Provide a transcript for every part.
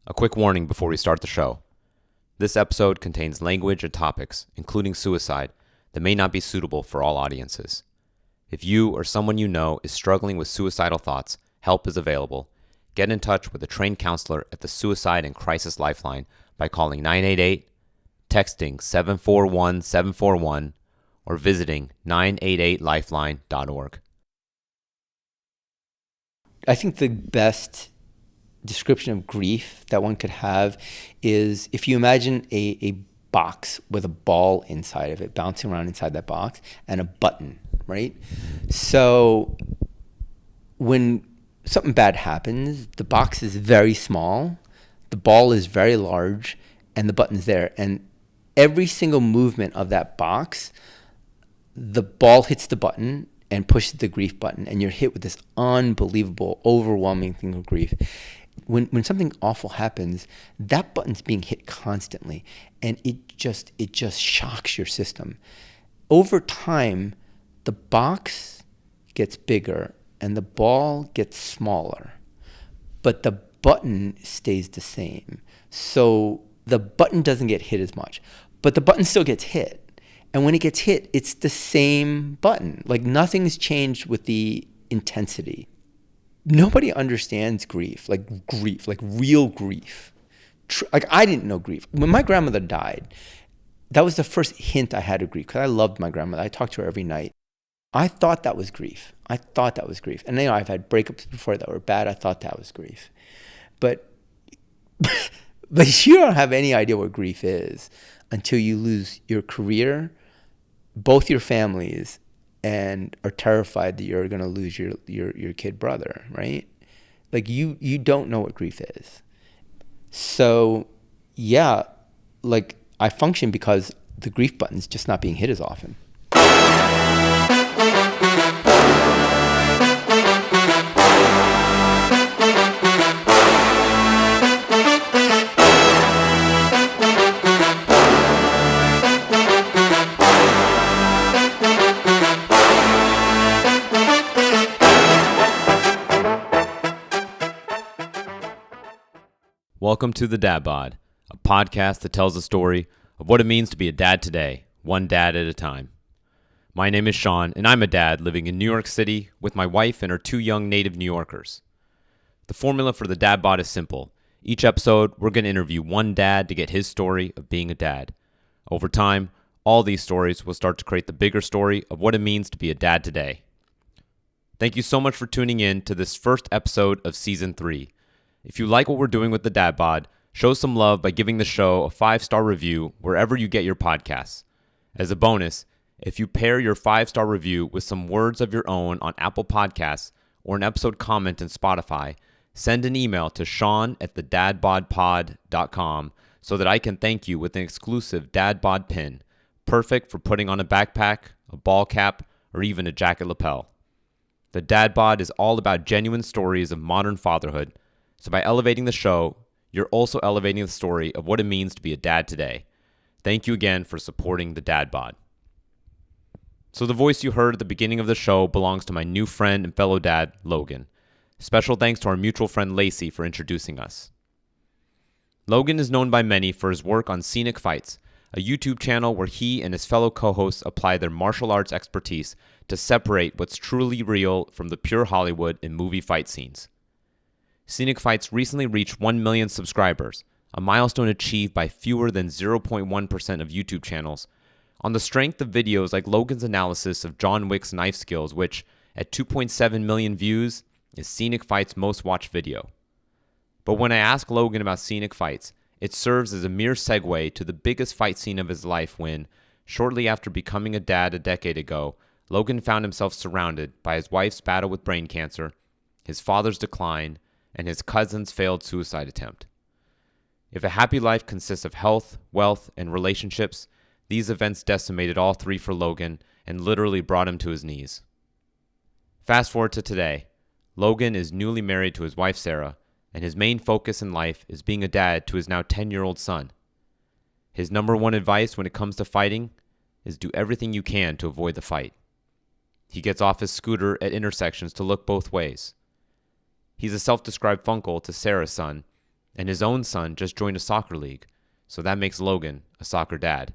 A quick warning before we start the show. This episode contains language and topics, including suicide, that may not be suitable for all audiences. If you or someone you know is struggling with suicidal thoughts, help is available. Get in touch with a trained counselor at the Suicide and Crisis Lifeline by calling 988, texting 741-741, or visiting 988lifeline.org. I think the best description of grief that one could have is if you imagine a box with a ball inside of it, bouncing around inside that box, and a button, right? So when something bad happens, the box is very small, the ball is very large, and the button's there. And every single movement of that box, the ball hits the button and pushes the grief button, and you're hit with this unbelievable, overwhelming thing of grief. When something awful happens, that button's being hit constantly, and it just shocks your system. Over time, the box gets bigger and the ball gets smaller, but the button stays the same. So the button doesn't get hit as much, but the button still gets hit. And when it gets hit, it's the same button. Like nothing's changed with the intensity. Nobody understands grief, like real grief. Like I didn't know grief. When my grandmother died, that was the first hint I had of grief because I loved my grandmother. I talked to her every night. I thought that was grief. And I've had breakups before that were bad. I thought that was grief. But you don't have any idea what grief is until you lose your career, both your families, and are terrified that you're going to lose your kid brother, right? Like you don't know what grief is. So yeah, like I function because the grief button's just not being hit as often. Welcome to The Dad Bod, a podcast that tells the story of what it means to be a dad today, one dad at a time. My name is Sean, and I'm a dad living in New York City with my wife and our two young native New Yorkers. The formula for The Dad Bod is simple. Each episode, we're going to interview one dad to get his story of being a dad. Over time, all these stories will start to create the bigger story of what it means to be a dad today. Thank you so much for tuning in to this first episode of Season 3. If you like what we're doing with the Dad Bod, show some love by giving the show a 5-star review wherever you get your podcasts. As a bonus, if you pair your 5-star review with some words of your own on Apple Podcasts or an episode comment in Spotify, send an email to sean@thedadbodpod.com so that I can thank you with an exclusive Dad Bod pin, perfect for putting on a backpack, a ball cap, or even a jacket lapel. The Dad Bod is all about genuine stories of modern fatherhood. So by elevating the show, you're also elevating the story of what it means to be a dad today. Thank you again for supporting the Dad Bod. So the voice you heard at the beginning of the show belongs to my new friend and fellow dad, Logan. Special thanks to our mutual friend Lacey for introducing us. Logan is known by many for his work on Scenic Fights, a YouTube channel where he and his fellow co-hosts apply their martial arts expertise to separate what's truly real from the pure Hollywood and movie fight scenes. Scenic Fights recently reached 1 million subscribers, a milestone achieved by fewer than 0.1% of YouTube channels, on the strength of videos like Logan's analysis of John Wick's knife skills, which, at 2.7 million views, is Scenic Fights' most watched video. But when I ask Logan about Scenic Fights, it serves as a mere segue to the biggest fight scene of his life when, shortly after becoming a dad a decade ago, Logan found himself surrounded by his wife's battle with brain cancer, his father's decline, and his cousin's failed suicide attempt. If a happy life consists of health, wealth, and relationships, these events decimated all three for Logan and literally brought him to his knees. Fast forward to today. Logan is newly married to his wife Sara, and his main focus in life is being a dad to his now 10-year-old son. His number one advice when it comes to fighting is do everything you can to avoid the fight. He gets off his scooter at intersections to look both ways. He's a self-described funcle to Sara's son, And his own son just joined a soccer league, so that makes Logan a soccer dad.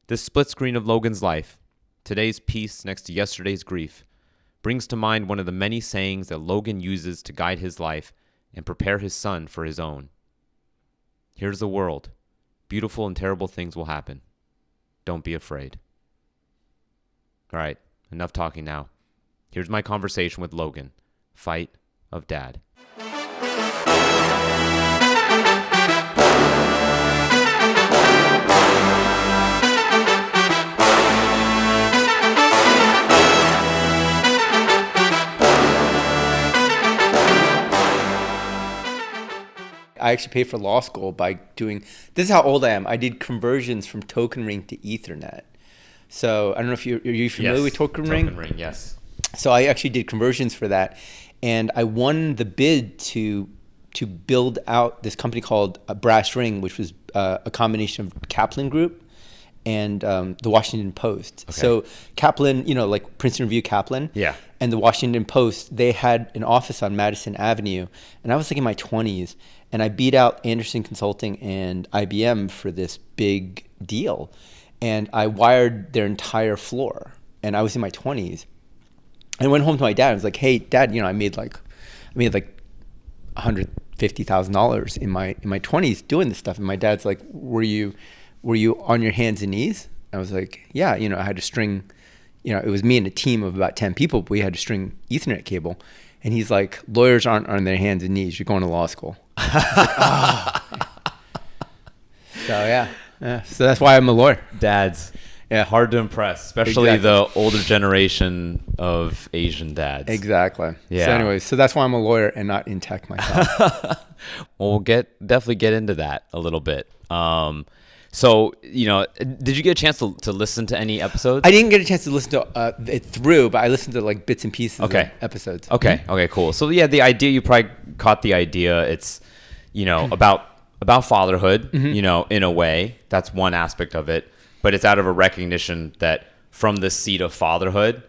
This split screen of Logan's life, today's peace next to yesterday's grief, brings to mind one of the many sayings that Logan uses to guide his life and prepare his son for his own. Here's the world. Beautiful and terrible things will happen. Don't be afraid. All right, enough talking now. Here's my conversation with Logan, Fight of Dad. I actually paid for law school by doing, this is how old I am. I did conversions from token ring to Ethernet. So I don't know if are you familiar with token ring? Token ring, yes. So I actually did conversions for that. And I won the bid to build out this company called Brass Ring, which was a combination of Kaplan Group and the Washington Post. Okay. So Kaplan, like Princeton Review Kaplan. Yeah. And the Washington Post, they had an office on Madison Avenue. And I was like in my 20s. And I beat out Anderson Consulting and IBM for this big deal. And I wired their entire floor. And I was in my 20s. And I went home to my dad. I was like, "Hey, Dad, I made like $150,000 in my 20s doing this stuff." And my dad's like, "Were you on your hands and knees?" I was like, "Yeah, I had to string, it was me and a team of about 10 people, but we had to string Ethernet cable." And he's like, "Lawyers aren't on their hands and knees. You're going to law school." Like, oh. So yeah. So that's why I'm a lawyer. Dads. Yeah, hard to impress, especially the older generation of Asian dads. Exactly. Yeah. So anyways, so that's why I'm a lawyer and not in tech myself. Well, we'll definitely get into that a little bit. So, did you get a chance to listen to any episodes? I didn't get a chance to listen to it through, but I listened to like bits and pieces of episodes. Okay. Okay, cool. So yeah, the idea, you probably caught the idea. It's, about fatherhood, in a way. That's one aspect of it. But it's out of a recognition that from the seat of fatherhood,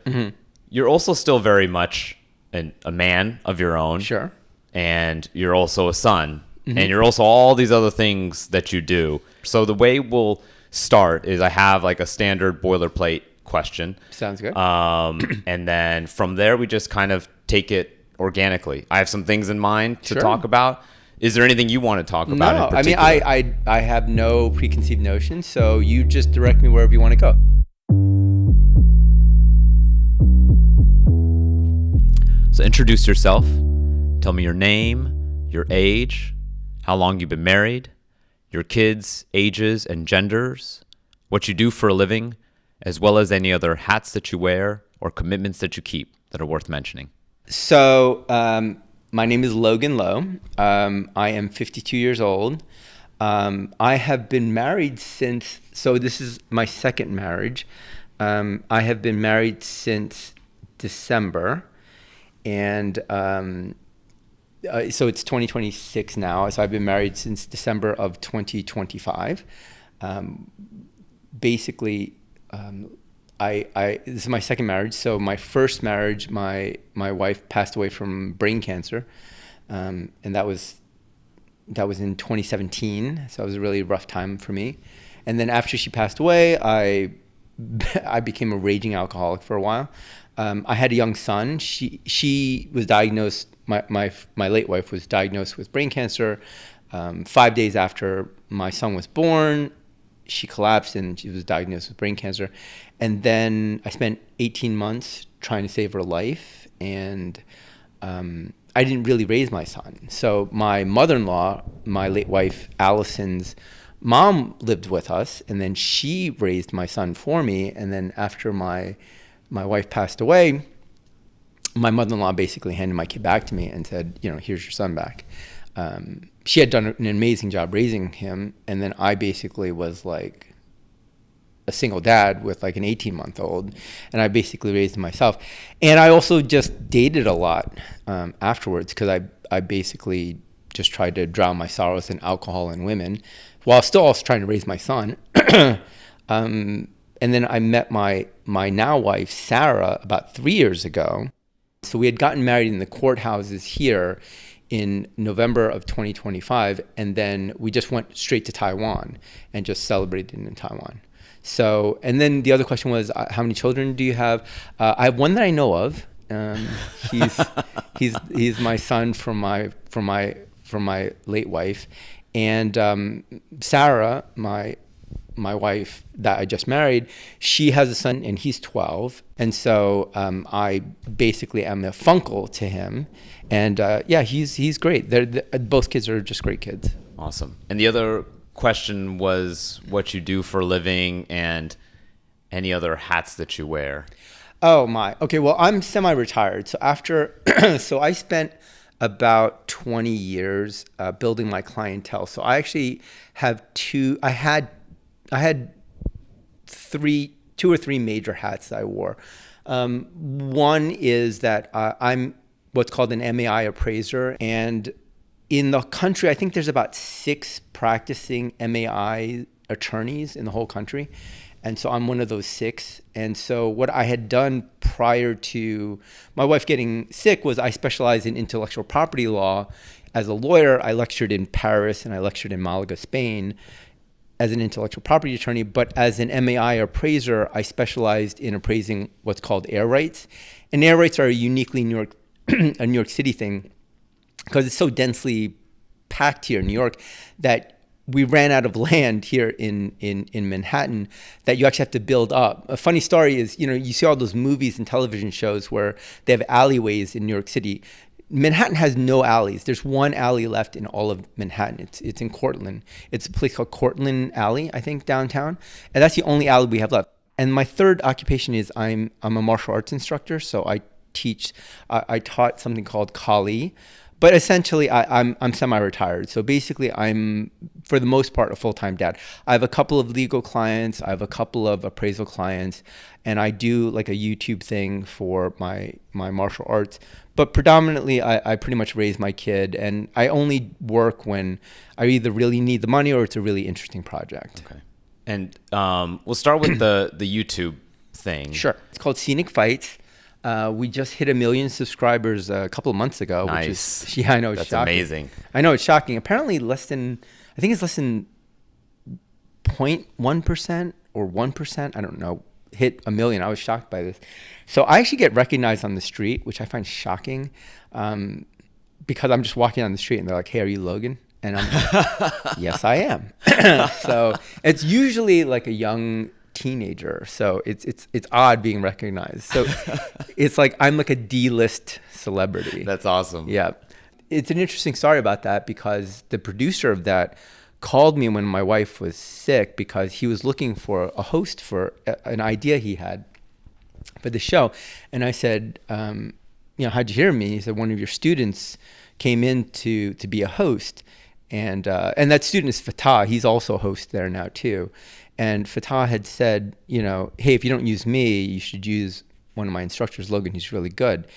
you're also still very much a man of your own. Sure. And you're also a son. And you're also all these other things that you do. So the way we'll start is I have like a standard boilerplate question. Sounds good. And then from there, we just kind of take it organically. I have some things in mind to talk about. Is there anything you want to talk about in particular? I mean, I have no preconceived notions, so you just direct me wherever you want to go. So introduce yourself. Tell me your name, your age, how long you've been married, your kids' ages and genders, what you do for a living, as well as any other hats that you wear or commitments that you keep that are worth mentioning. So, my name is Logan Lowe. I am 52 years old. I have been married so this is my second marriage. I have been married since December. And so it's 2026 now. So I've been married since December of 2025. Basically, this is my second marriage. So my first marriage, my wife passed away from brain cancer, and that was in 2017. So it was a really rough time for me. And then after she passed away, I became a raging alcoholic for a while. I had a young son. She was diagnosed. My late wife was diagnosed with brain cancer. 5 days after my son was born, she collapsed and she was diagnosed with brain cancer. And then I spent 18 months trying to save her life. And I didn't really raise my son. So my mother-in-law, my late wife, Allison's mom, lived with us. And then she raised my son for me. And then after my wife passed away, my mother-in-law basically handed my kid back to me and said, here's your son back. She had done an amazing job raising him. And then I basically was like a single dad with like an 18-month-old. And I basically raised him myself. And I also just dated a lot afterwards because I basically just tried to drown my sorrows in alcohol and women while still also trying to raise my son. And then I met my now wife, Sara, about 3 years ago. So we had gotten married in the courthouses here in November of 2025, and then we just went straight to Taiwan and just celebrated in Taiwan. So, and then the other question was, how many children do you have? I have one that I know of. He's my son from my late wife, and Sara, my wife that I just married, she has a son and he's 12. And so I basically am a funcle to him. And yeah, he's great. Both kids are just great kids. Awesome. And the other question was what you do for a living and any other hats that you wear. Oh my. Okay, well, I'm semi-retired. So so I spent about 20 years building my clientele. So I actually have two or three major hats that I wore. One is that I'm what's called an MAI appraiser. And in the country, I think there's about 6 practicing MAI attorneys in the whole country. And so I'm one of those 6. And so what I had done prior to my wife getting sick was I specialized in intellectual property law. As a lawyer, I lectured in Paris and I lectured in Malaga, Spain, as an intellectual property attorney. But as an MAI appraiser, I specialized in appraising what's called air rights. And air rights are a uniquely a New York City thing because it's so densely packed here in New York that we ran out of land here in Manhattan that you actually have to build up. A funny story is, you see all those movies and television shows where they have alleyways in New York City. Manhattan has no alleys. There's one alley left in all of Manhattan. It's in Cortlandt. It's a place called Cortlandt Alley, I think, downtown. And that's the only alley we have left. And my third occupation is I'm a martial arts instructor. So I taught something called Kali. But essentially, I'm semi-retired. So basically, I'm, for the most part, a full-time dad. I have a couple of legal clients. I have a couple of appraisal clients. And I do like a YouTube thing for my martial arts. But predominantly, I pretty much raise my kid. And I only work when I either really need the money or it's a really interesting project. Okay. And we'll start with the YouTube thing. Sure. It's called Scenic Fights. We just hit 1 million subscribers a couple of months ago. Nice. Which is, yeah, I know, it's That's shocking. amazing. I know, it's shocking. Apparently I think it's less than 0.1% or 1%. I don't know. Hit 1 million. I was shocked by this. So I actually get recognized on the street, which I find shocking because I'm just walking on the street and they're like, hey, are you Logan? And I'm like, yes, I am. So it's usually like a young teenager, so it's odd being recognized. So it's like I'm like a D-list celebrity. That's awesome. Yeah, it's an interesting story about that because the producer of that called me when my wife was sick because he was looking for a host for an idea he had for the show, and I said, how'd you hear me? He said one of your students came in to be a host, and that student is Fatah. He's also a host there now too. And Fatah had said, hey, if you don't use me, you should use one of my instructors, Logan. He's really good.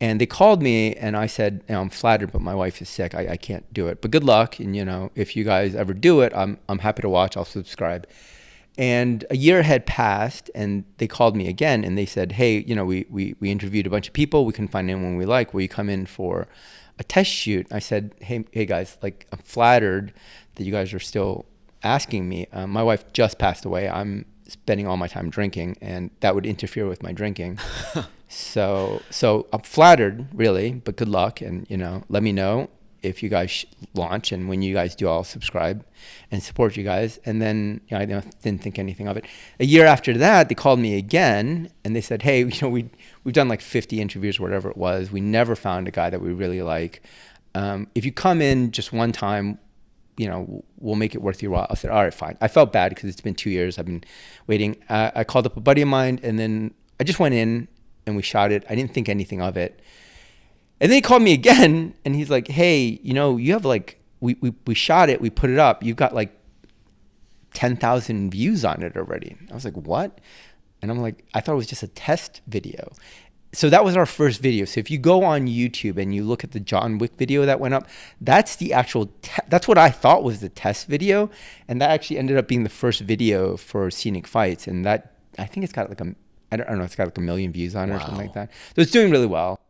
And they called me and I said, I'm flattered, but my wife is sick. I can't do it. But good luck. And, if you guys ever do it, I'm happy to watch. I'll subscribe. And a year had passed and they called me again and they said, hey, we interviewed a bunch of people. We couldn't find anyone we like. Will you come in for a test shoot? I said, hey guys, like I'm flattered that you guys are still asking me. My wife just passed away. I'm spending all my time drinking and that would interfere with my drinking. So I'm flattered really, but good luck. And, let me know if you guys launch, and when you guys do, I'll subscribe and support you guys. And then I didn't think anything of it. A year after that, they called me again and they said, hey, we've done like 50 interviews or whatever it was. We never found a guy that we really like. If you come in just one time, we'll make it worth your while. I said, all right, fine. I felt bad because it's been 2 years. I've been waiting. I called up a buddy of mine and then I just went in and we shot it. I didn't think anything of it. And then he called me again and he's like, hey, you have like, we shot it, we put it up. You've got like 10,000 views on it already. I was like, what? And I'm like, I thought it was just a test video. So that was our first video. So if you go on YouTube and you look at the John Wick video that went up, that's the actual, that's what I thought was the test video. And that actually ended up being the first video for Scenic Fights. And that, I think it's got like I don't know, it's got like 1 million views on it or something like that. So it's doing really well.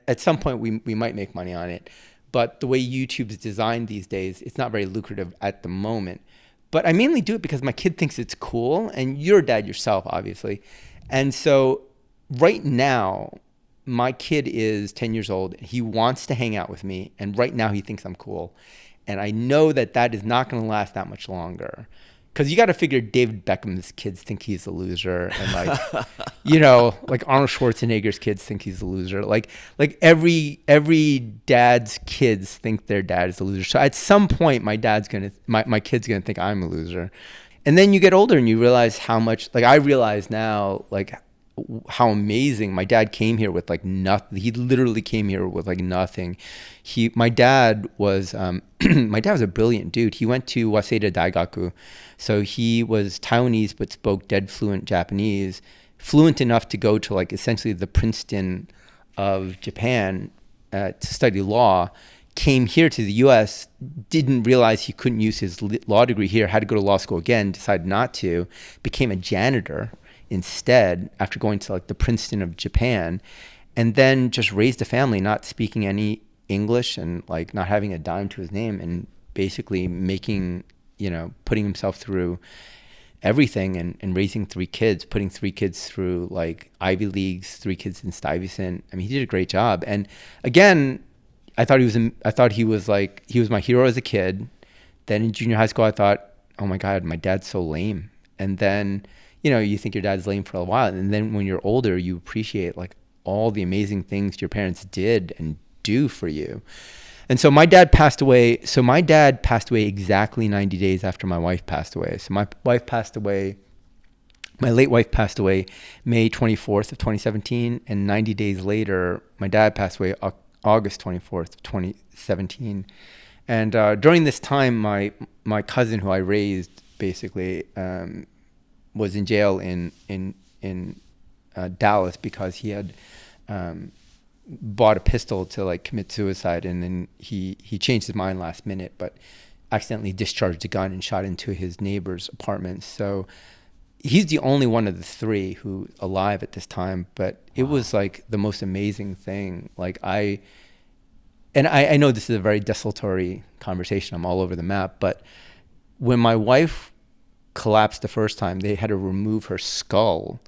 At some point we might make money on it. But the way YouTube's designed these days, it's not very lucrative at the moment. But I mainly do it because my kid thinks it's cool, and you're a dad yourself, obviously. And so right now, my kid is 10 years old. He wants to hang out with me, and right now he thinks I'm cool. And I know that that is not going to last that much longer. Because you got to figure David Beckham's kids think he's a loser, and like, like Arnold Schwarzenegger's kids think he's a loser. Like every dad's kids think their dad is a loser. So at some point, my kid's gonna think I'm a loser. And then you get older and you realize how much. Like I realize now, like how amazing my dad came here with like nothing. He literally came here with like nothing. My dad was a brilliant dude. He went to Waseda Daigaku. So he was Taiwanese but spoke dead fluent Japanese, fluent enough to go to like essentially the Princeton of Japan to study law. Came here to the US, didn't realize he couldn't use his law degree here, had to go to law school again, decided not to, became a janitor instead after going to like the Princeton of Japan, and then just raised a family not speaking any English and like not having a dime to his name, and basically putting himself through everything and raising 3 kids, putting 3 kids through like Ivy Leagues, 3 kids in Stuyvesant. I mean, he did a great job. And again, I thought he was my hero as a kid. Then in junior high school, I thought, oh my God, my dad's so lame. And then, you think your dad's lame for a while. And then when you're older, you appreciate like all the amazing things your parents did and do for you. And so my dad passed away. Exactly 90 days after my wife passed away. So my late wife passed away May 24th of 2017. And 90 days later, my dad passed away August 24th of 2017. And during this time, my cousin who I raised basically was in jail in Dallas because he had bought a pistol to like commit suicide, and then he changed his mind last minute, but accidentally discharged a gun and shot into his neighbor's apartment. So he's the only one of the 3 who's alive at this time. But it was like the most amazing thing. Like I know this is a very desultory conversation. I'm all over the map, but when my wife collapsed the first time, they had to remove her skull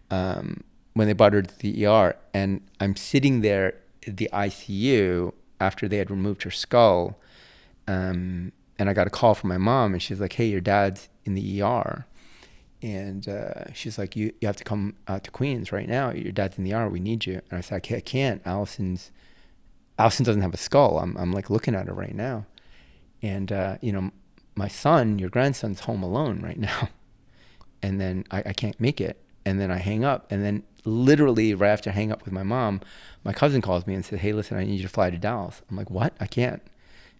when they brought her to the ER. And I'm sitting there at the ICU after they had removed her skull. And I got a call from my mom, and she's like, hey, your dad's in the ER. And she's like, you have to come out to Queens right now. Your dad's in the ER. We need you. And I said, I can't. Allison doesn't have a skull. I'm like looking at her right now. And, my son, your grandson's home alone right now. And then I can't make it. And then I hang up. And then literally right after I hang up with my mom, my cousin calls me and said, hey, listen, I need you to fly to Dallas. I'm like, what? I can't.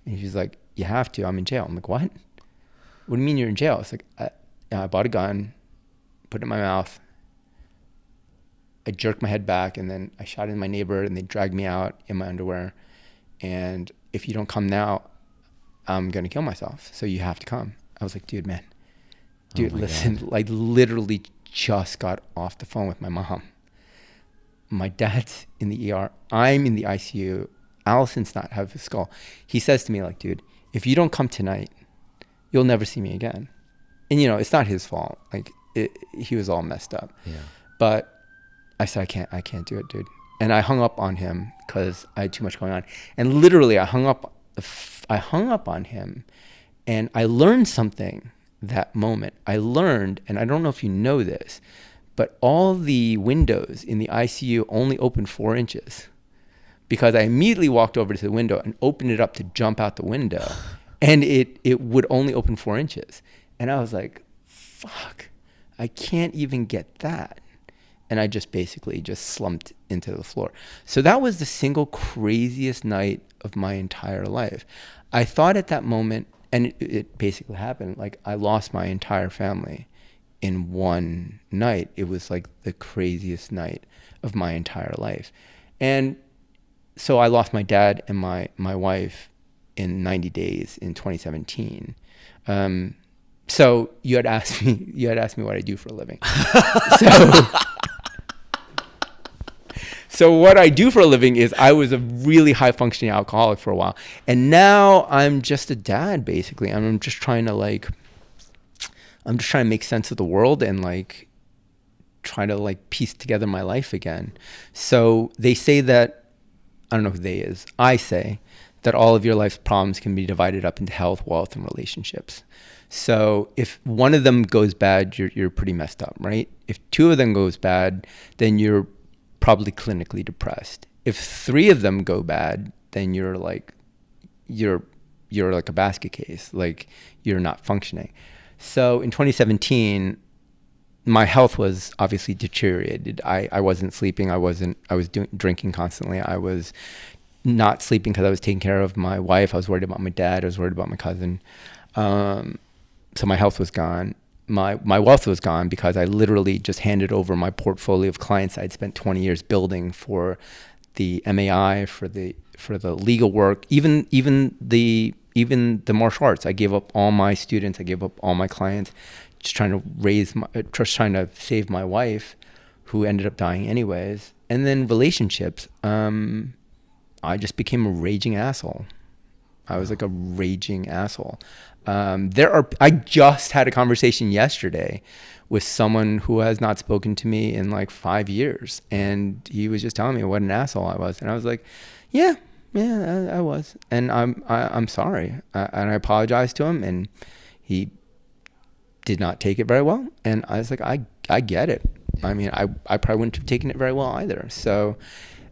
And she's like, you have to. I'm in jail. I'm like, what? What do you mean you're in jail? It's like, I bought a gun, put it in my mouth. I jerked my head back, and then I shot in my neighbor, and they dragged me out in my underwear. And if you don't come now, I'm going to kill myself. So you have to come. I was like, dude, listen, God. Like literally just got off the phone with my mom. My dad's in the ER. I'm in the ICU. Allison's not have his skull. He says to me like, dude, if you don't come tonight, you'll never see me again. And it's not his fault. Like he was all messed up. Yeah. But I said, I can't do it, dude. And I hung up on him because I had too much going on. And literally I hung up on him, and I learned something that moment. I learned, and I don't know if you know this, but all the windows in the ICU only open 4 inches, because I immediately walked over to the window and opened it up to jump out the window, and it would only open 4 inches. And I was like, fuck, I can't even get that. And I just basically slumped into the floor. So that was the single craziest night of my entire life. I thought at that moment, and it basically happened, like I lost my entire family in one night. It was like the craziest night of my entire life. And so I lost my dad and my wife in 90 days in 2017. So you had asked me what I do for a living. So what I do for a living is I was a really high functioning alcoholic for a while. And now I'm just a dad, basically. I'm just trying to make sense of the world and like try to like piece together my life again. So they say that, I don't know who they is, I say that all of your life's problems can be divided up into health, wealth, and relationships. So if one of them goes bad, you're pretty messed up, right? If two of them goes bad, then you're probably clinically depressed. If three of them go bad, then you're like a basket case, like you're not functioning. So in 2017, my health was obviously deteriorated. I wasn't sleeping. I was drinking constantly. I was not sleeping because I was taking care of my wife. I was worried about my dad. I was worried about my cousin. So my health was gone. My wealth was gone because I literally just handed over my portfolio of clients I'd spent 20 years building for the MAI, for the legal work, even the martial arts. I gave up all my students. I gave up all my clients, just trying to save my wife, who ended up dying anyways. And then relationships. I just became a raging asshole. I was like a raging asshole. I just had a conversation yesterday with someone who has not spoken to me in like 5 years. And he was just telling me what an asshole I was. And I was like, yeah, I was. And I'm sorry. And I apologized to him, and he did not take it very well. And I was like, I get it. I mean, I probably wouldn't have taken it very well either. So,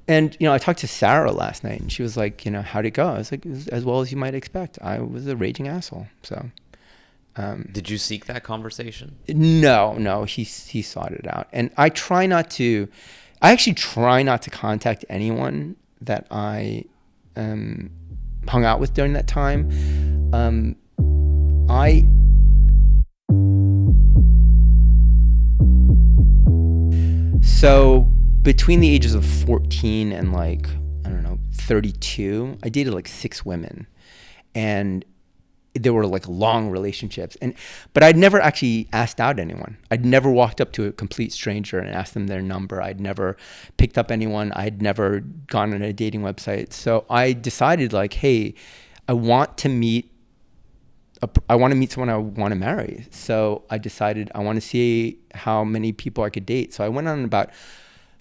and, I talked to Sara last night, and she was like, how'd it go? I was like, it was as well as you might expect. I was a raging asshole. So, did you seek that conversation? No, he sought it out. And I actually try not to contact anyone that I hung out with during that time. So between the ages of 14 and 32, I dated like 6 women, and they were like long relationships. But I'd never actually asked out anyone. I'd never walked up to a complete stranger and asked them their number. I'd never picked up anyone. I'd never gone on a dating website. So I decided like, hey, I want to meet someone I want to marry. So I decided I want to see how many people I could date. So I went on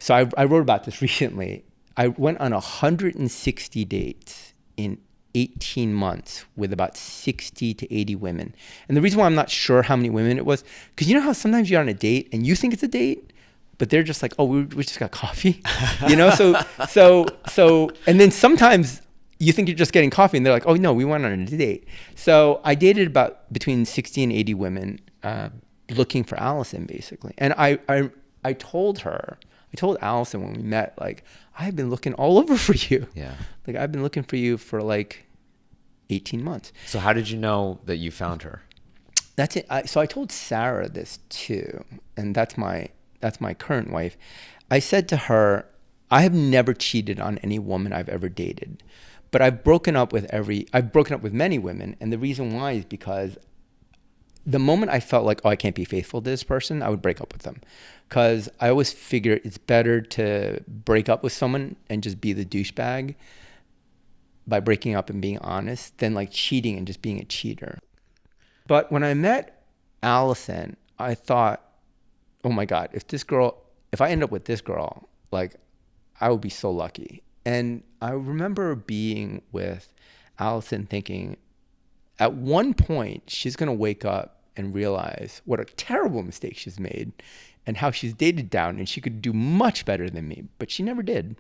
I wrote about this recently. I went on 160 dates in 18 months with about 60 to 80 women. And the reason why I'm not sure how many women it was, because you know how sometimes you're on a date and you think it's a date, but they're just like, oh, we just got coffee, So, and then sometimes you think you're just getting coffee, and they're like, oh no, we went on a date. So I dated about between 60 and 80 women, looking for Allison, basically. And I told Allison when we met, like, I've been looking all over for you. Yeah. Like, I've been looking for you for like 18 months. So how did you know that you found her? That's it. So I told Sara this too, and that's my current wife. I said to her, I have never cheated on any woman I've ever dated, but I've broken up with many women, and the reason why is because the moment I felt like, oh, I can't be faithful to this person, I would break up with them. Because I always figure it's better to break up with someone and just be the douchebag by breaking up and being honest than like cheating and just being a cheater. But when I met Allison, I thought, oh my God, if I end up with this girl, like, I would be so lucky. And I remember being with Allison thinking, at one point, she's going to wake up and realize what a terrible mistake she's made and how she's dated down, and she could do much better than me, but she never did.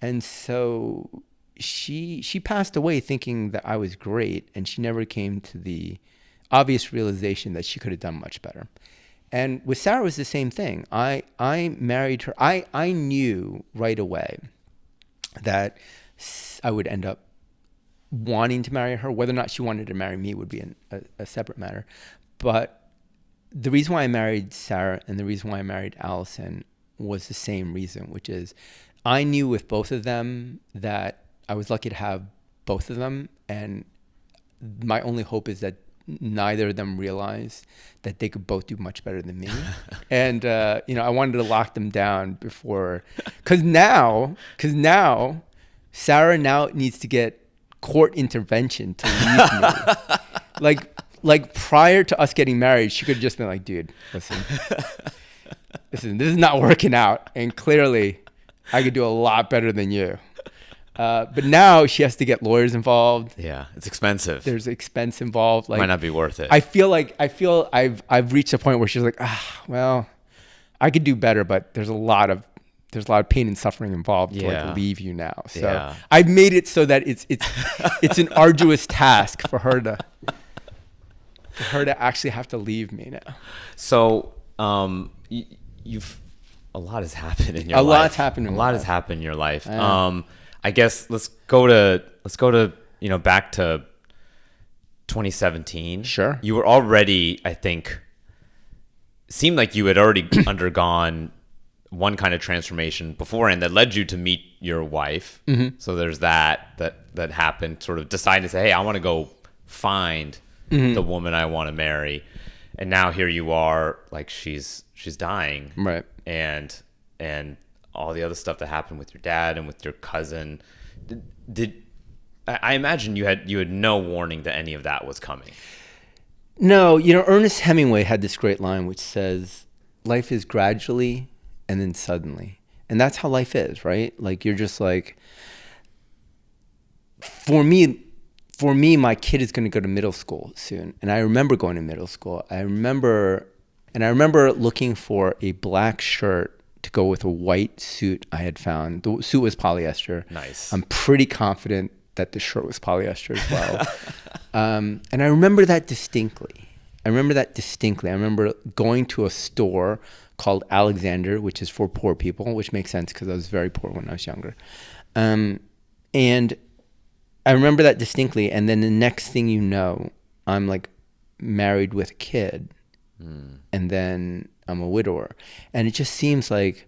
And so she passed away thinking that I was great, and she never came to the obvious realization that she could have done much better. And with Sara, it was the same thing. I married her. I knew right away that I would end up wanting to marry her. Whether or not she wanted to marry me would be a separate matter. But the reason why I married Sara and the reason why I married Allison was the same reason, which is I knew with both of them that I was lucky to have both of them. And my only hope is that neither of them realized that they could both do much better than me. And, I wanted to lock them down before, because now Sara now needs to get court intervention to leave me. Like prior to us getting married, she could have just been like, dude, listen, this is not working out. And clearly I could do a lot better than you. But now she has to get lawyers involved. Yeah, it's expensive. There's expense involved. Like, might not be worth it. I feel I've reached a point where she's like, well, I could do better, but there's a lot of pain and suffering involved to like leave you now. So I've made it so that it's an arduous task for her to actually have to leave me now. So you've a lot has happened in your life. A lot has happened in your life. I guess let's go to back to 2017. Sure. You were already, I think, seemed like you had already undergone one kind of transformation beforehand that led you to meet your wife. Mm-hmm. So there's that happened, sort of deciding to say, hey, I want to go find the woman I want to marry. And now here you are, like she's dying. Right. And all the other stuff that happened with your dad and with your cousin. Did I imagine you had no warning that any of that was coming? No, Ernest Hemingway had this great line which says, life is gradually and then suddenly. And that's how life is, right? Like you're just like, for me, my kid is going to go to middle school soon. And I remember going to middle school. I remember looking for a black shirt to go with a white suit I had found. The suit was polyester. Nice. I'm pretty confident that the shirt was polyester as well. And I remember that distinctly. I remember going to a store called Alexander, which is for poor people, which makes sense because I was very poor when I was younger. And I remember that distinctly. And then the next thing you know, I'm like married with a kid. And then I'm a widower. And it just seems like,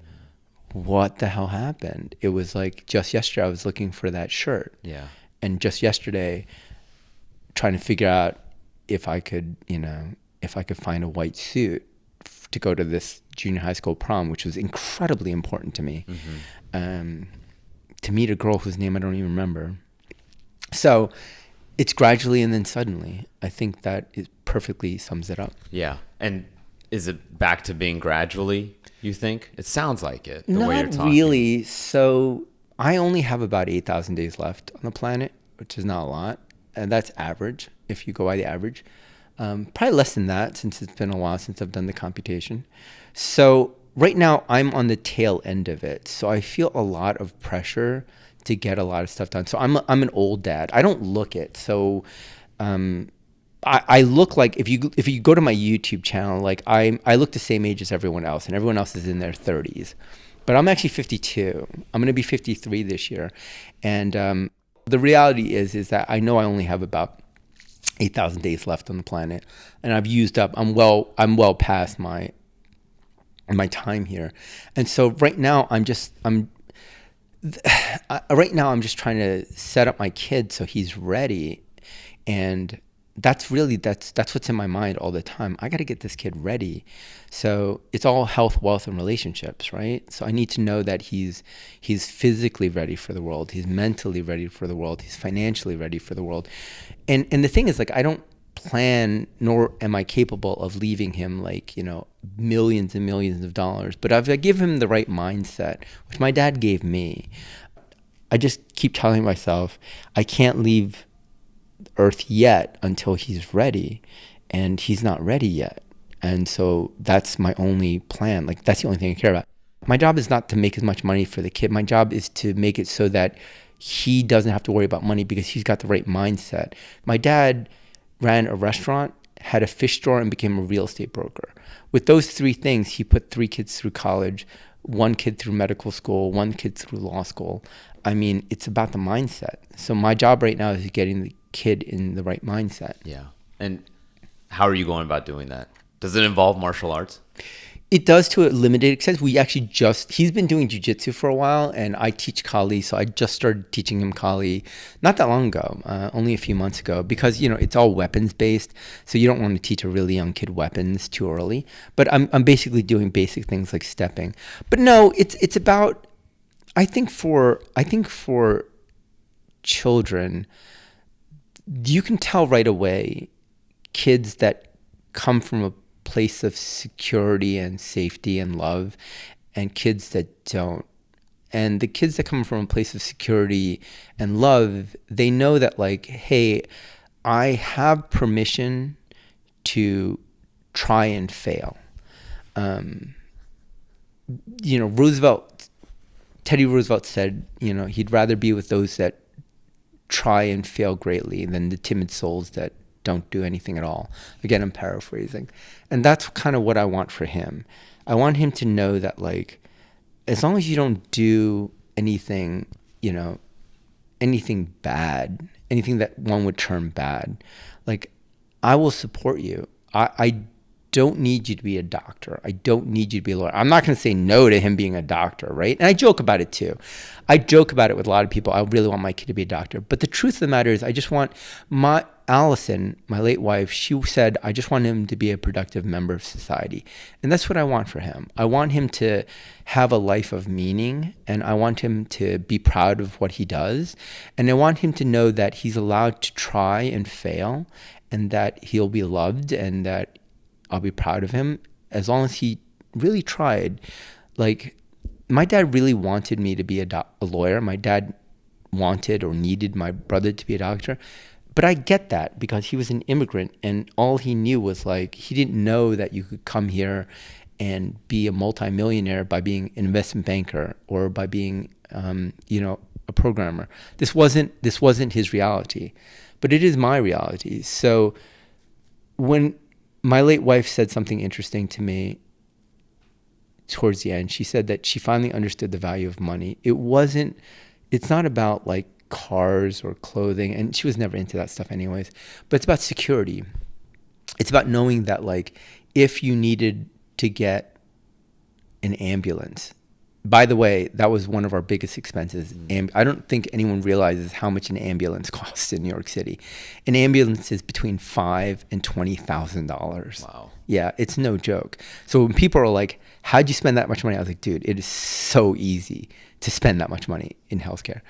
what the hell happened? It was like just yesterday I was looking for that shirt. Yeah. And just yesterday trying to figure out if I could find a white suit to go to this junior high school prom, which was incredibly important to me. To meet a girl whose name I don't even remember. So it's gradually and then suddenly. I think that it perfectly sums it up. Yeah. And is it back to being gradually, you think? It sounds like it, the way you're talking. Not really. So I only have about 8,000 days left on the planet, which is not a lot. And that's average, if you go by the average. Probably less than that, since it's been a while since I've done the computation. So right now I'm on the tail end of it. So I feel a lot of pressure to get a lot of stuff done. So I'm an old dad. I don't look it. So I look like, if you go to my YouTube channel, like I look the same age as everyone else, and everyone else is in their 30s. But I'm actually 52. I'm going to be 53 this year. And the reality is that I know I only have about 8,000 days left on the planet, and I've used up. I'm well past my time here. And so right now I'm just trying to set up my kid so he's ready. And that's what's in my mind all the time. I got to get this kid ready. So it's all health, wealth, and relationships, right? So I need to know that he's physically ready for the world. He's mentally ready for the world. He's financially ready for the world. And the thing is, like, I don't plan, nor am I capable of leaving him like, millions and millions of dollars. But if I give him the right mindset, which my dad gave me, I just keep telling myself, I can't leave Earth yet until he's ready, and he's not ready yet. And so that's my only plan. Like, that's the only thing I care about. My job is not to make as much money for the kid. My job is to make it so that he doesn't have to worry about money because he's got the right mindset. My dad ran a restaurant, had a fish store, and became a real estate broker. With those three things, he put 3 kids through college, 1 kid through medical school, 1 kid through law school. I mean, it's about the mindset. So my job right now is getting the kid in the right mindset. Yeah. And how are you going about doing that? Does it involve martial arts? It does to a limited extent. He's been doing jujitsu for a while, and I teach Kali, so I just started teaching him Kali not that long ago, only a few months ago, because, it's all weapons based, so you don't want to teach a really young kid weapons too early. But I'm basically doing basic things like stepping. But no, it's about, I think for children, you can tell right away kids that come from a place of security and safety and love, and kids that don't. And the kids that come from a place of security and love, they know that, like, hey, I have permission to try and fail. Teddy Roosevelt said, he'd rather be with those that try and fail greatly than the timid souls that don't do anything at all. Again, I'm paraphrasing. And that's kind of what I want for him. I want him to know that, like, as long as you don't do anything, anything bad, anything that one would term bad, like, I will support you. I don't need you to be a doctor. I don't need you to be a lawyer. I'm not going to say no to him being a doctor, right? And I joke about it too. I joke about it with a lot of people. I really want my kid to be a doctor. But the truth of the matter is, I just want Allison, my late wife, she said, I just want him to be a productive member of society. And that's what I want for him. I want him to have a life of meaning, and I want him to be proud of what he does. And I want him to know that he's allowed to try and fail, and that he'll be loved, and that I'll be proud of him as long as he really tried. Like, my dad really wanted me to be a lawyer. My dad wanted or needed my brother to be a doctor. But I get that because he was an immigrant, and all he knew was, like, he didn't know that you could come here and be a multimillionaire by being an investment banker or by being, a programmer. This wasn't his reality, but it is my reality. So when my late wife said something interesting to me towards the end, she said that she finally understood the value of money. It's not about, like, cars or clothing, and she was never into that stuff anyways, but it's about security. It's about knowing that, like, if you needed to get an ambulance, by the way, that was one of our biggest expenses. And I don't think anyone realizes how much an ambulance costs in New York City. An ambulance is between $5,000 and $20,000. Wow. Yeah, it's no joke. So when people are like, how'd you spend that much money? I was like, dude, it is so easy to spend that much money in healthcare.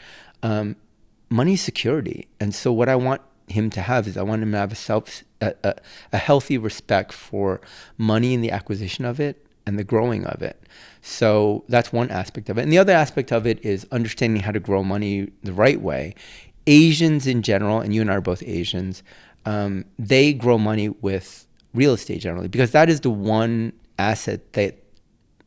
Money is security. And so what I want him to have is, I want him to have a healthy respect for money and the acquisition of it and the growing of it. So that's one aspect of it. And the other aspect of it is understanding how to grow money the right way. Asians in general, and you and I are both Asians, they grow money with real estate generally, because that is the one asset that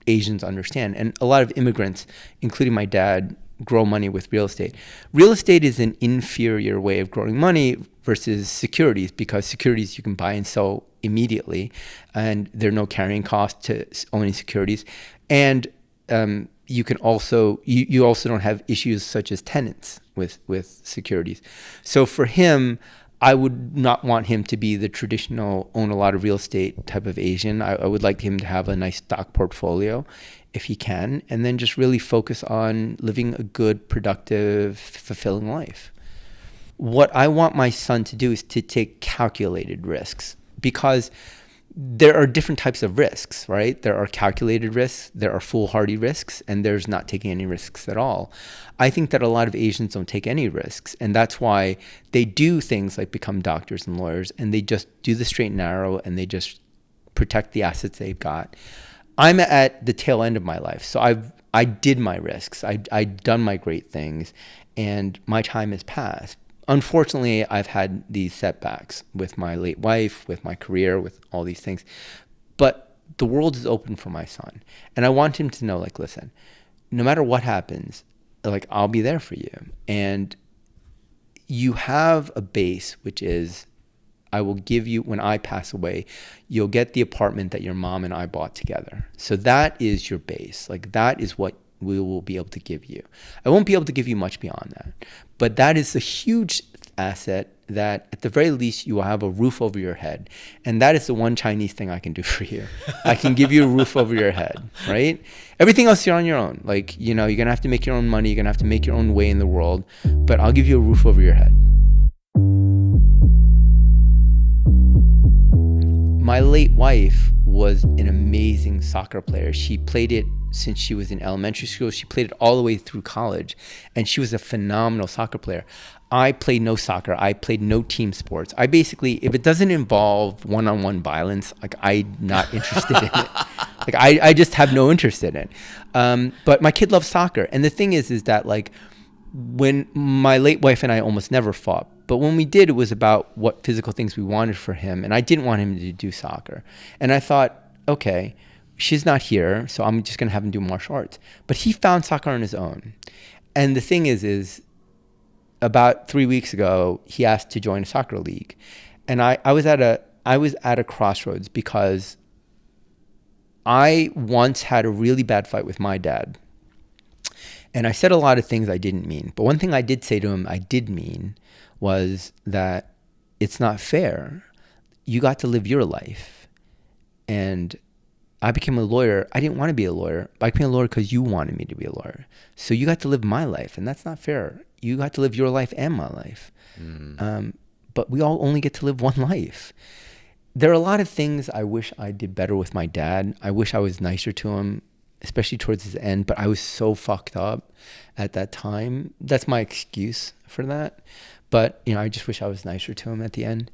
Asians understand. And a lot of immigrants, including my dad, grow money with real estate. Real estate is an inferior way of growing money versus securities, because securities you can buy and sell immediately, and there are no carrying costs to owning securities. And you can also you also don't have issues such as tenants with securities. So for him, I would not want him to be the traditional own a lot of real estate type of Asian. I would like him to have a nice stock portfolio if he can, and then just really focus on living a good, productive, fulfilling life. What I want my son to do is to take calculated risks, because there are different types of risks, right? There are calculated risks, there are foolhardy risks, and there's not taking any risks at all. I think that a lot of Asians don't take any risks, and that's why they do things like become doctors and lawyers, and they just do the straight and narrow, and they just protect the assets they've got. I'm at the tail end of my life, so I did my risks. I've done my great things, and my time has passed. Unfortunately, I've had these setbacks with my late wife, with my career, with all these things. But the world is open for my son. And I want him to know, like, listen, no matter what happens, like, I'll be there for you. And you have a base, which is, I will give you, when I pass away, you'll get the apartment that your mom and I bought together. So that is your base. Like, that is what we will be able to give you. I won't be able to give you much beyond that, but that is a huge asset that at the very least you will have a roof over your head. And that is the one Chinese thing I can do for you. I can give you a roof over your head, right? Everything else you're on your own. Like, you know, you're going to have to make your own money. You're going to have to make your own way in the world. But I'll give you a roof over your head. My late wife was an amazing soccer player. She played it since she was in elementary school. She played it all the way through college, and she was a phenomenal soccer player. I played no soccer. I played no team sports. I basically, if it doesn't involve one-on-one violence, like, I'm not interested in it. Like, I just have no interest in it. But my kid loves soccer. And the thing is that, like, when my late wife and I almost never fought, but when we did, it was about what physical things we wanted for him. And I didn't want him to do soccer. And I thought, okay, she's not here, so I'm just going to have him do martial arts. But he found soccer on his own. And the thing is about 3 weeks ago, he asked to join a soccer league. And I was at a crossroads, because I once had a really bad fight with my dad. And I said a lot of things I didn't mean. But one thing I did say to him I did mean was that it's not fair. You got to live your life. And I became a lawyer. I didn't want to be a lawyer. I became a lawyer because you wanted me to be a lawyer. So you got to live my life, and that's not fair. You got to live your life and my life. But we all only get to live one life. There are a lot of things I wish I did better with my dad. I wish I was nicer to him, especially towards his end, but I was so fucked up at that time. That's my excuse for that. But, you know, I just wish I was nicer to him at the end.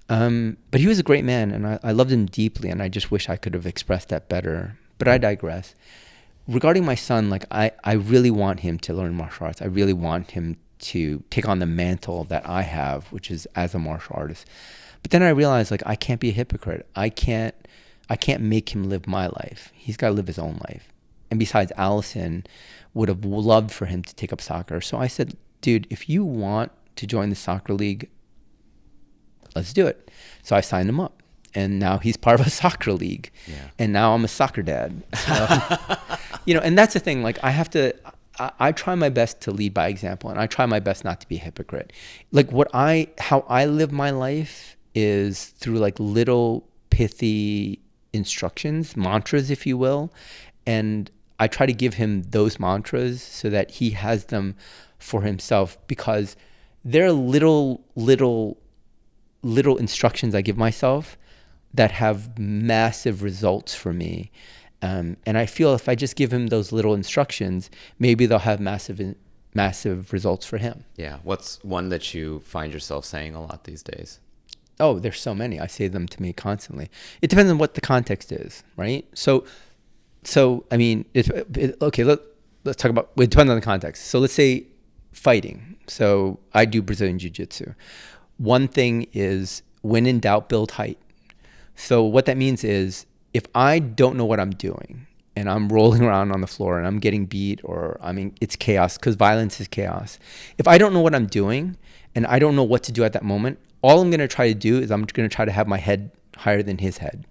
But he was a great man, and I loved him deeply, and I just wish I could have expressed that better. But I digress. Regarding my son, like, I really want him to learn martial arts. I really want him to take on the mantle that I have, which is as a martial artist. But then I realized, like, I can't be a hypocrite. I can't make him live my life. He's got to live his own life. And besides, Allison would have loved for him to take up soccer. So I said, dude, if you want to join the soccer league, let's do it. So I signed him up, and now he's part of a soccer league. Yeah. And now I'm a soccer dad. So, you know, and that's the thing. Like, I try my best to lead by example, and I try my best not to be a hypocrite. Like, how I live my life is through, like, little pithy instructions, mantras, if you will. And I try to give him those mantras so that he has them for himself, because they're little instructions I give myself that have massive results for me. And I feel if I just give him those little instructions, maybe they'll have massive results for him. Yeah. What's one that you find yourself saying a lot these days? Oh, there's so many. I say them to me constantly. It depends on what the context is, right? So I mean, okay, let's talk about, it depends on the context. So let's say fighting. So I do Brazilian Jiu-Jitsu. One thing is, when in doubt, build height. So what that means is, if I don't know what I'm doing and I'm rolling around on the floor and I'm getting beat, or I mean, it's chaos, because violence is chaos. If I don't know what I'm doing and I don't know what to do at that moment, all I'm going to try to do is I'm going to try to have my head higher than his head.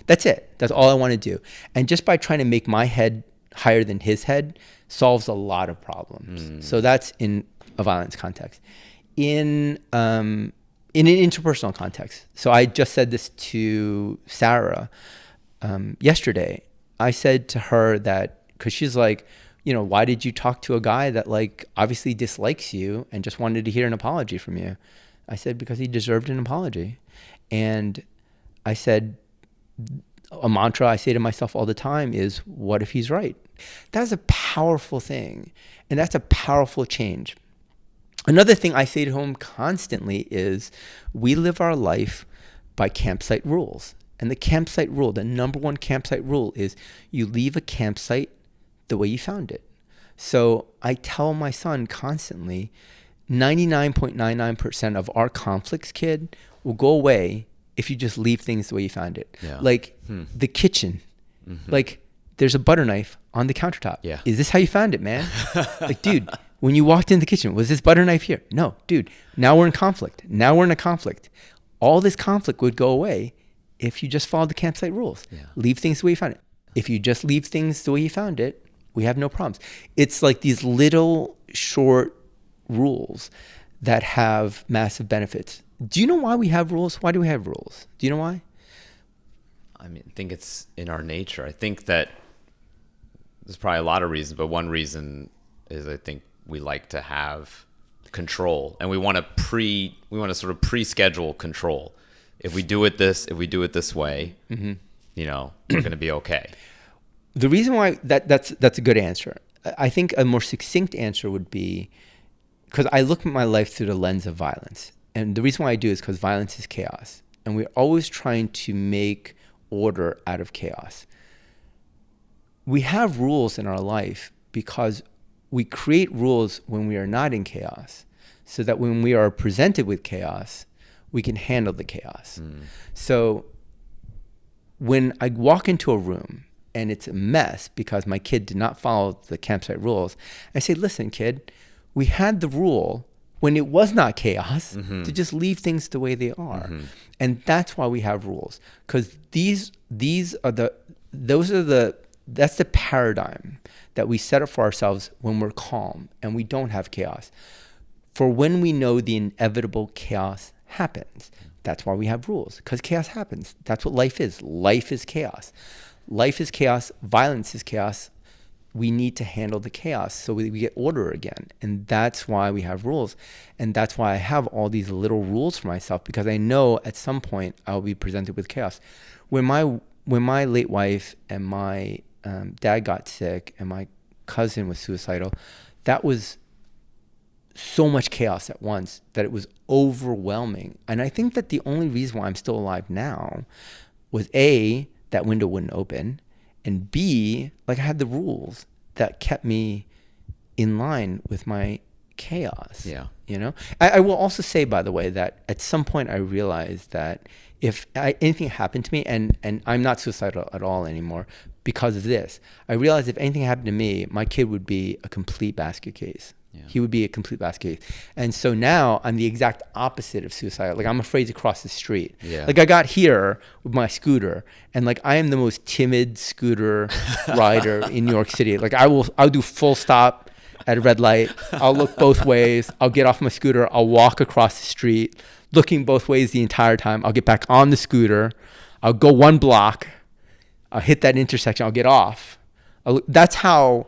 That's it. That's all I want to do. And just by trying to make my head higher than his head solves a lot of problems. So that's in a violence context. In an interpersonal context. So I just said this to Sara yesterday. I said to her that, because she's like, you know, why did you talk to a guy that, like, obviously dislikes you and just wanted to hear an apology from you? I said, because he deserved an apology. And I said, a mantra I say to myself all the time is, what if he's right? That's a powerful thing. And that's a powerful change. Another thing I say to him constantly is, we live our life by campsite rules. And the campsite rule, the number one campsite rule, is you leave a campsite the way you found it. So I tell my son constantly, 99.99% of our conflicts, kid, will go away if you just leave things the way you found it. Yeah. Like the kitchen, like there's a butter knife on the countertop. Yeah. Is this how you found it, man? Like, dude, when you walked in the kitchen, was this butter knife here? No, dude, now we're in conflict. Now we're in a conflict. All this conflict would go away if you just followed the campsite rules. Yeah. Leave things the way you found it. If you just leave things the way you found it, we have no problems. It's like these little short rules that have massive benefits. Do you know why we have rules? Why do we have rules? Do you know why? I mean, I think it's in our nature. I think that there's probably a lot of reasons, but one reason is I think we like to have control, and we want to sort of pre-schedule control. If we do it this way, Mm-hmm. you know, we're going to be okay. The reason why that's a good answer. I think a more succinct answer would be because I look at my life through the lens of violence. And the reason why I do is because violence is chaos. And we're always trying to make order out of chaos. We have rules in our life because we create rules when we are not in chaos, so that when we are presented with chaos, we can handle the chaos. So when I walk into a room and it's a mess because my kid did not follow the campsite rules, I say, listen, kid, we had the rule when it was not chaos to just leave things the way they are. And that's why we have rules, because that's the paradigm that we set up for ourselves when we're calm and we don't have chaos. For when we know the inevitable chaos happens, that's why we have rules, because chaos happens. That's what life is. Life is chaos. Life is chaos. Violence is chaos. We need to handle the chaos so we get order again. And that's why we have rules. And that's why I have all these little rules for myself, because I know at some point I'll be presented with chaos. When my late wife and my dad got sick and my cousin was suicidal, that was so much chaos at once that it was overwhelming. And I think that the only reason why I'm still alive now was A, that window wouldn't open, and B, like I had the rules that kept me in line with my chaos. Yeah. You know, I will also say, by the way, that at some point I realized that if anything happened to me, and I'm not suicidal at all anymore because of this, I realized if anything happened to me, my kid would be a complete basket case. Yeah. He would be a complete basket case. And so now I'm the exact opposite of suicidal. Like, I'm afraid to cross the street. Yeah. Like, I got here with my scooter, and like I am the most timid scooter rider in New York City. Like, I'll do full stop at a red light. I'll look both ways. I'll get off my scooter. I'll walk across the street, looking both ways the entire time. I'll get back on the scooter. I'll go 1 block. I'll hit that intersection. I'll get off. That's how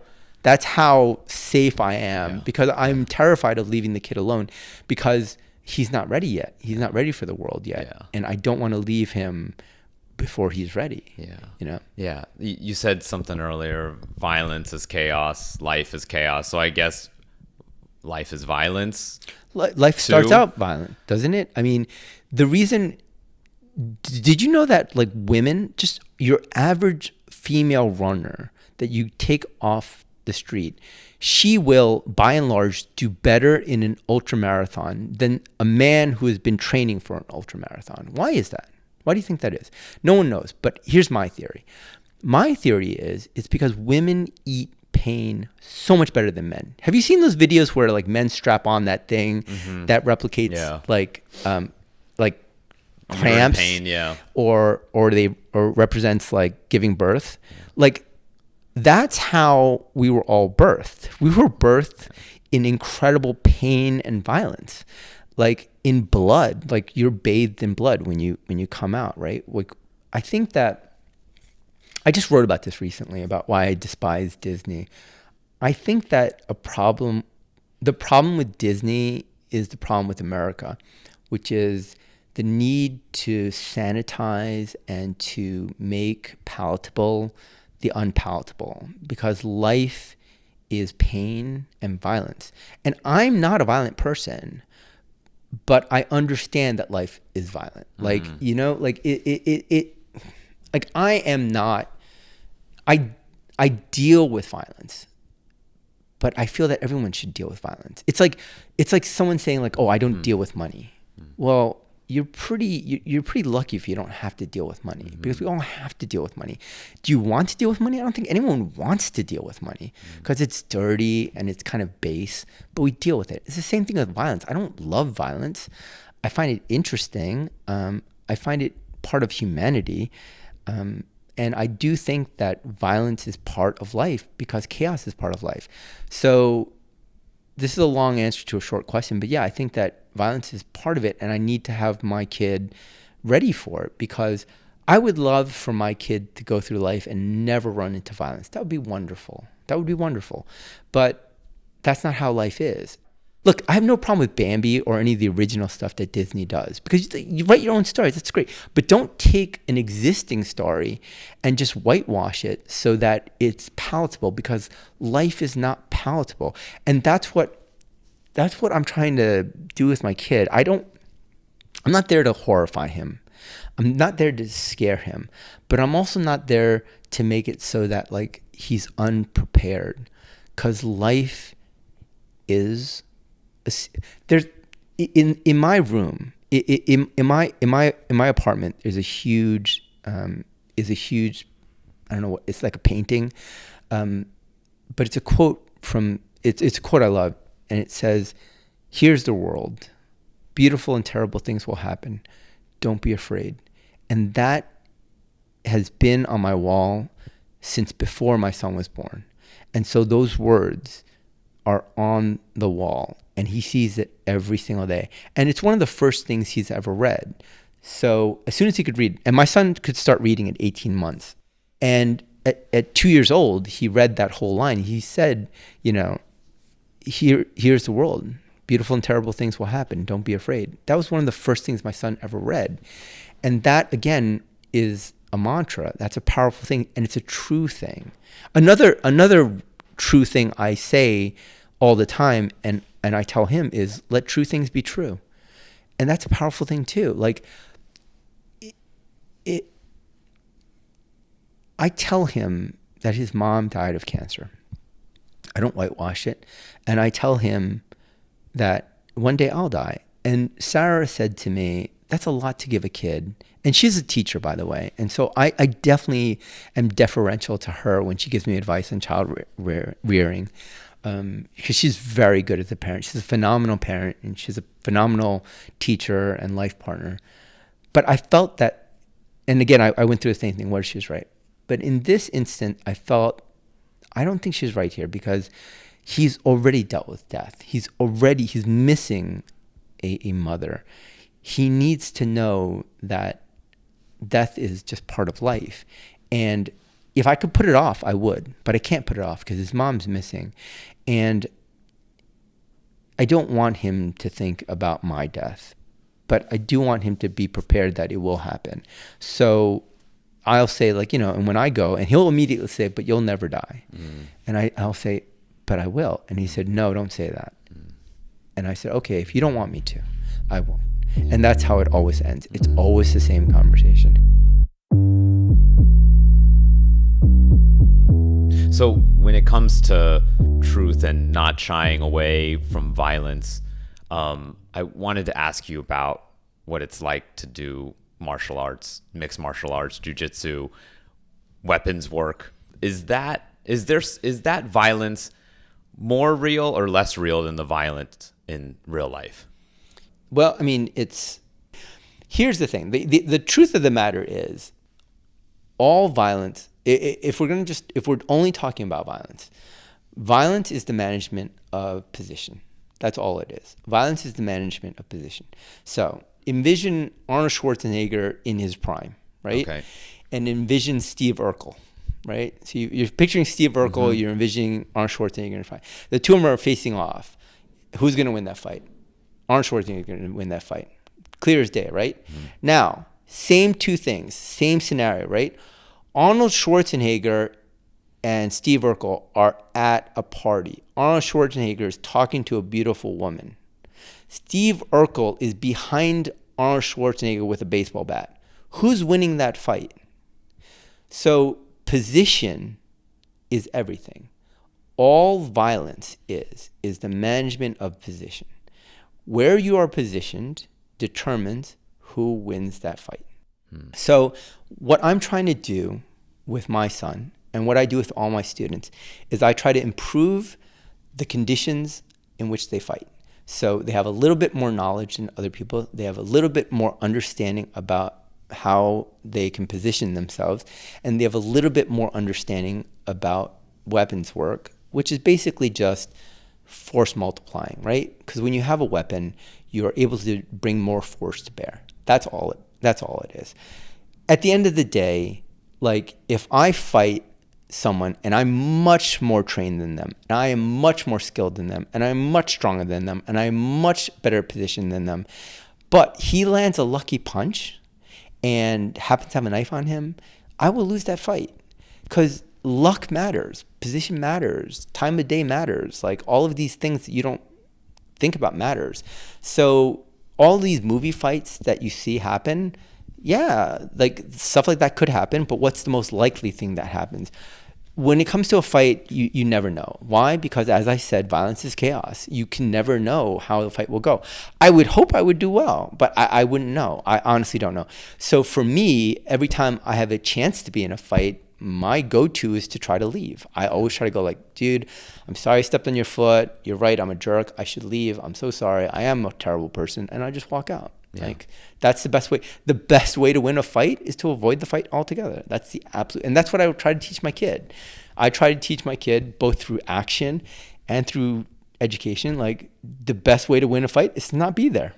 safe I am, because I'm terrified of leaving the kid alone, because he's not ready yet. He's not ready for the world yet. Yeah. And I don't want to leave him before he's ready. Yeah. You know? Yeah. You said something earlier, violence is chaos, life is chaos. So I guess life is violence. Life starts out violent, doesn't it? I mean, the reason, did you know that like women, just your average female runner that you take off the street, she will by and large do better in an ultra marathon than a man who has been training for an ultra marathon? Why is that? Why do you think that is? No one knows, but here's my theory. My theory is it's because women eat pain so much better than men. Have you seen those videos where like men strap on that thing that replicates like cramps, pain, or represents like giving birth? Like, that's how we were all birthed. We were birthed in incredible pain and violence, like in blood. Like, you're bathed in blood when you come out, right? Like, I think that I just wrote about this recently, about why I despise Disney. I think that the problem with Disney is the problem with America, which is the need to sanitize and to make palatable the unpalatable, because life is pain and violence. And I'm not a violent person, but I understand that life is violent. Like, you know, like it like I am not, I deal with violence, but I feel that everyone should deal with violence. It's like someone saying like, oh, I don't deal with money. Well, you're pretty lucky if you don't have to deal with money, because we all have to deal with money. Do you want to deal with money? I don't think anyone wants to deal with money, because it's dirty and it's kind of base, but we deal with it. It's the same thing with violence. I don't love violence. I find it interesting. I find it part of humanity. And I do think that violence is part of life, because chaos is part of life. So this is a long answer to a short question, but yeah, I think that violence is part of it, and I need to have my kid ready for it, because I would love for my kid to go through life and never run into violence. That would be wonderful. That would be wonderful. But that's not how life is. Look, I have no problem with Bambi or any of the original stuff that Disney does, because you write your own stories. That's great. But don't take an existing story and just whitewash it so that it's palatable, because life is not palatable. And that's what I'm trying to do with my kid. I'm not there to horrify him. I'm not there to scare him, but I'm also not there to make it so that like he's unprepared, because life is there's in my room, in my apartment, there's a huge I don't know what, it's like a painting, but it's a quote from it's a quote I love, and it says, "Here's the world. Beautiful and terrible things will happen. Don't be afraid." And that has been on my wall since before my son was born. And so those words are on the wall, and he sees it every single day. And it's one of the first things he's ever read. So as soon as he could read, and my son could start reading at 18 months. And at 2 years old, he read that whole line. He said, here's the world. Beautiful and terrible things will happen. Don't be afraid. That was one of the first things my son ever read. And that, again, is a mantra. That's a powerful thing, and it's a true thing. Another true thing I say all the time, and I tell him, is let true things be true. And that's a powerful thing too. Like, I tell him that his mom died of cancer. I don't whitewash it. And I tell him that one day I'll die. And Sara said to me, that's a lot to give a kid. And she's a teacher, by the way. And so I definitely am deferential to her when she gives me advice on child rearing, because she's very good as a parent. She's a phenomenal parent, and she's a phenomenal teacher and life partner. But I felt that, and again, I went through the same thing where she was right. But in this instant, I felt, I don't think she's right here, because he's already dealt with death. He's missing a mother. He needs to know that death is just part of life. And if I could put it off, I would, but I can't put it off because his mom's missing. And I don't want him to think about my death, but I do want him to be prepared that it will happen. So I'll say, and when I go, and he'll immediately say, but you'll never die. And I'll say, but I will. And he said, no, don't say that. And I said, okay, if you don't want me to, I won't. And that's how it always ends. It's always the same conversation. So when it comes to truth and not shying away from violence, I wanted to ask you about what it's like to do martial arts, mixed martial arts, jiu-jitsu, weapons work. Is that violence more real or less real than the violence in real life? Well, I mean, here's the thing. The truth of the matter is, all violence, if we're only talking about violence is the management of position. That's all it is. Violence is the management of position. So envision Arnold Schwarzenegger in his prime, right? Okay. And envision Steve Urkel, right? So you're picturing Steve Urkel, you're envisioning Arnold Schwarzenegger in a fight. The two of them are facing off. Who's going to win that fight? Arnold Schwarzenegger is going to win that fight. Clear as day, right? Now, same two things, same scenario, right? Arnold Schwarzenegger and Steve Urkel are at a party. Arnold Schwarzenegger is talking to a beautiful woman. Steve Urkel is behind Arnold Schwarzenegger with a baseball bat. Who's winning that fight? So position is everything. All violence is the management of position. Where you are positioned determines who wins that fight. So what I'm trying to do with my son, and what I do with all my students, is I try to improve the conditions in which they fight. So they have a little bit more knowledge than other people. They have a little bit more understanding about how they can position themselves. And they have a little bit more understanding about weapons work, which is basically just force multiplying, right? Because when you have a weapon, you are able to bring more force to bear. That's all it is. At the end of the day, like if I fight someone and I'm much more trained than them, and I am much more skilled than them, and I'm much stronger than them, and I'm much better positioned than them, but he lands a lucky punch and happens to have a knife on him, I will lose that fight. Because luck matters, position matters, time of day matters. Like all of these things that you don't think about matters. So all these movie fights that you see happen, yeah, like stuff like that could happen, but what's the most likely thing that happens? When it comes to a fight, you never know. Why? Because as I said, violence is chaos. You can never know how the fight will go. I would hope I would do well, but I wouldn't know. I honestly don't know. So for me, every time I have a chance to be in a fight, my go-to is to try to leave. I always try to go like, dude, I'm sorry I stepped on your foot. You're right, I'm a jerk. I should leave. I'm so sorry. I am a terrible person. And I just walk out. Yeah. Like that's the best way. The best way to win a fight is to avoid the fight altogether. That's the absolute, and that's what I would try to teach my kid. I try to teach my kid both through action and through education. Like the best way to win a fight is to not be there.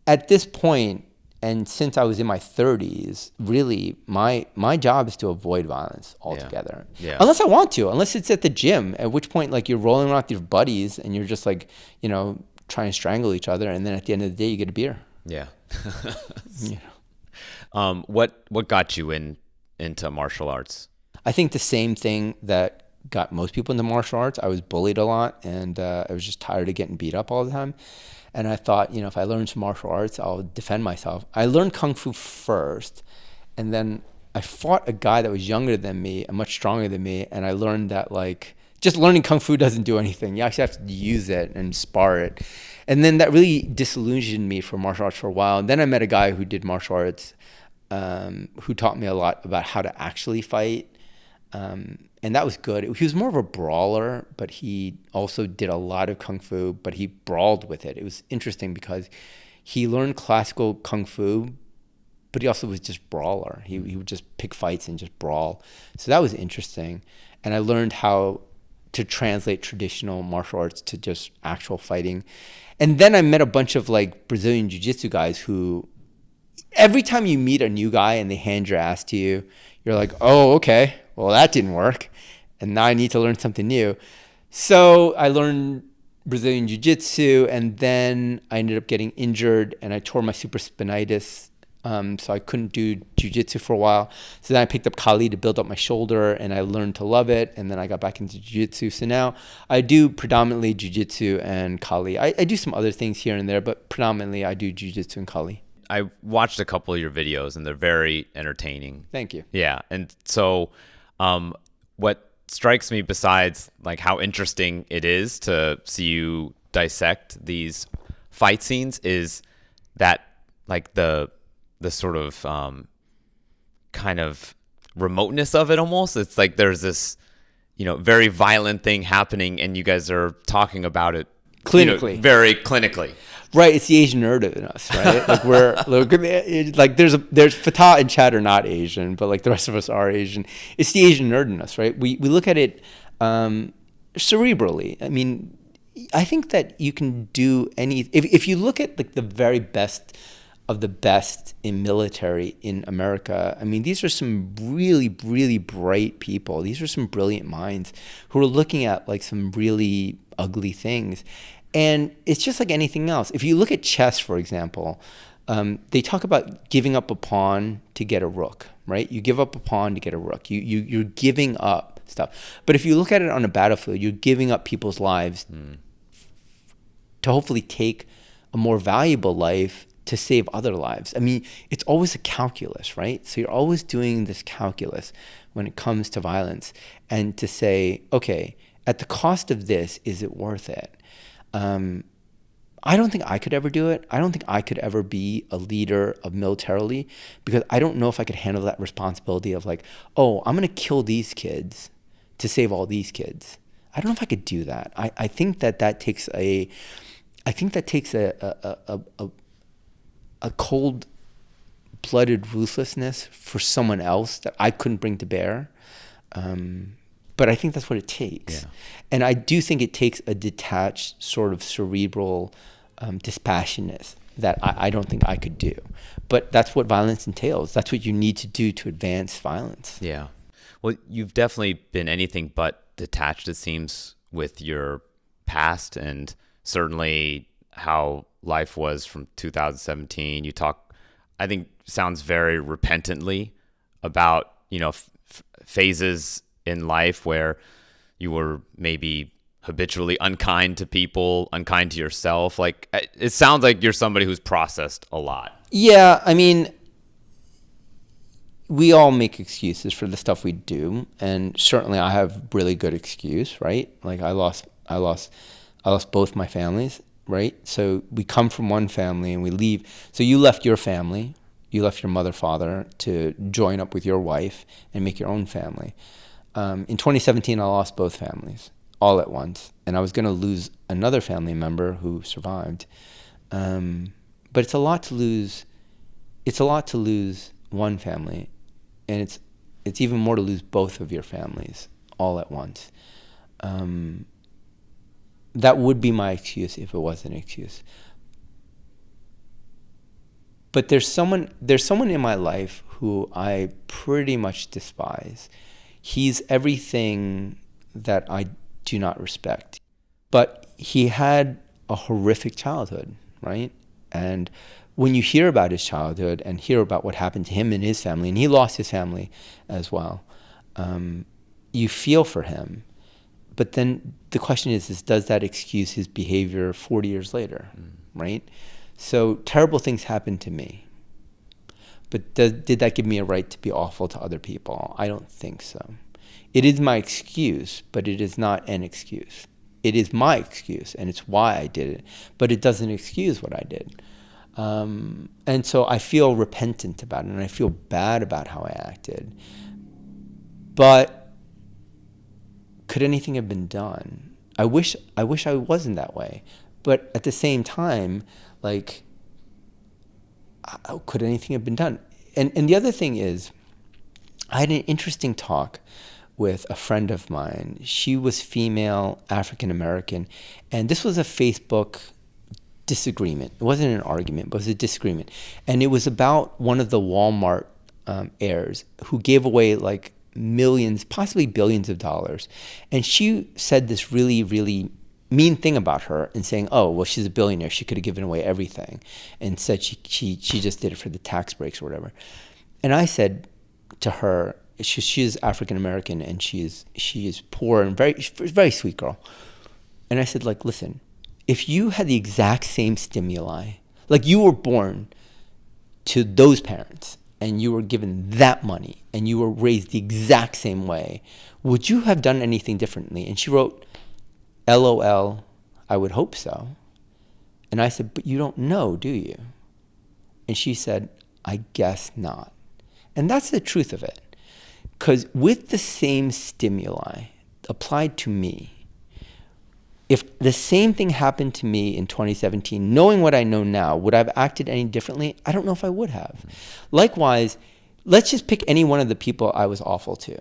At this point, and since I was in my 30s, really my job is to avoid violence altogether. Yeah. Unless I want to, unless it's at the gym, at which point like you're rolling around with your buddies and you're just like, you know, trying to strangle each other, and then at the end of the day you get a beer. Yeah. What got you into martial arts? I think the same thing that got most people into martial arts. I was bullied a lot, and I was just tired of getting beat up all the time. And I thought, you know, if I learn some martial arts, I'll defend myself. I learned Kung Fu first, and then I fought a guy that was younger than me and much stronger than me, and I learned that, like, just learning Kung Fu doesn't do anything. You actually have to use it and spar it. And then that really disillusioned me from martial arts for a while. And then I met a guy who did martial arts, who taught me a lot about how to actually fight. And that was good. He was more of a brawler, but he also did a lot of Kung Fu, but he brawled with it. It was interesting because he learned classical Kung Fu, but he also was just brawler. He would just pick fights and just brawl. So that was interesting. And I learned how to translate traditional martial arts to just actual fighting. And then I met a bunch of like Brazilian jiu-jitsu guys who every time you meet a new guy and they hand your ass to you, you're like, oh, okay, well, that didn't work. And now I need to learn something new. So I learned Brazilian jiu-jitsu, and then I ended up getting injured and I tore my supraspinatus. So I couldn't do jiu-jitsu for a while. So then I picked up Kali to build up my shoulder, and I learned to love it. And then I got back into jiu-jitsu. So now I do predominantly jiu-jitsu and Kali. I do some other things here and there, but predominantly I do jiu-jitsu and Kali. I watched a couple of your videos, and they're very entertaining. Thank you. Yeah. And so what strikes me, besides like how interesting it is to see you dissect these fight scenes, is that like the sort of kind of remoteness of it almost. It's like there's this, you know, very violent thing happening, and you guys are talking about it clinically, you know, very clinically. Right, it's the Asian nerd in us, right? Like we're like there's Fatah and Chad are not Asian, but like the rest of us are Asian. It's the Asian nerd in us, right? We look at it cerebrally. I mean, I think that you can do any if you look at like the very best of the best in military in America. I mean, these are some really, really bright people. These are some brilliant minds who are looking at like some really ugly things. And it's just like anything else. If you look at chess, for example, they talk about giving up a pawn to get a rook, right? You give up a pawn to get a rook. You're giving up stuff. But if you look at it on a battlefield, you're giving up people's lives to hopefully take a more valuable life to save other lives. I mean, it's always a calculus, right? So you're always doing this calculus when it comes to violence, and to say, okay, at the cost of this, is it worth it? I don't think I could ever do it. I don't think I could ever be a leader of militarily, because I don't know if I could handle that responsibility of like, oh, I'm going to kill these kids to save all these kids. I don't know if I could do that. I think that takes a cold-blooded ruthlessness for someone else that I couldn't bring to bear. But I think that's what it takes. Yeah. And I do think it takes a detached, sort of cerebral dispassionate that I don't think I could do. But that's what violence entails. That's what you need to do to advance violence. Yeah. Well, you've definitely been anything but detached, it seems, with your past, and certainly how life was from 2017. You talk, I think, sounds very repentantly about, phases in life where you were maybe habitually unkind to people, unkind to yourself. Like, it sounds like you're somebody who's processed a lot. Yeah, I mean, we all make excuses for the stuff we do, and certainly I have really good excuse, right? Like I lost both my families, right? So we come from one family and we leave. So you left your family, you left your mother, father to join up with your wife and make your own family. In 2017, I lost both families all at once, and I was going to lose another family member who survived. But it's a lot to lose. It's a lot to lose one family, and it's even more to lose both of your families all at once. That would be my excuse if it was an excuse. But there's someone in my life who I pretty much despise. He's everything that I do not respect. But he had a horrific childhood, right? And when you hear about his childhood and hear about what happened to him and his family, and he lost his family as well, you feel for him. But then the question is does that excuse his behavior 40 years later, right? So terrible things happened to me. But did that give me a right to be awful to other people? I don't think so. It is my excuse, but it is not an excuse. It is my excuse, and it's why I did it. But it doesn't excuse what I did. And so I feel repentant about it, and I feel bad about how I acted. But could anything have been done? I wish I wasn't that way. But at the same time, like, could anything have been done? And the other thing is, I had an interesting talk with a friend of mine. She was female, African American, and this was a Facebook disagreement. It wasn't an argument, but it was a disagreement. And it was about one of the Walmart heirs who gave away like millions, possibly billions of dollars. And she said this really, really mean thing about her and saying, oh, well, she's a billionaire. She could have given away everything, and said she just did it for the tax breaks or whatever. And I said to her, she is African American, and she is poor and very sweet girl. And I said, like, listen, if you had the exact same stimuli, like you were born to those parents and you were given that money and you were raised the exact same way, would you have done anything differently? And she wrote, LOL, I would hope so. And I said, but you don't know, do you? And she said, I guess not. And that's the truth of it. Because with the same stimuli applied to me, if the same thing happened to me in 2017, knowing what I know now, would I have acted any differently? I don't know if I would have. Likewise, let's just pick any one of the people I was awful to.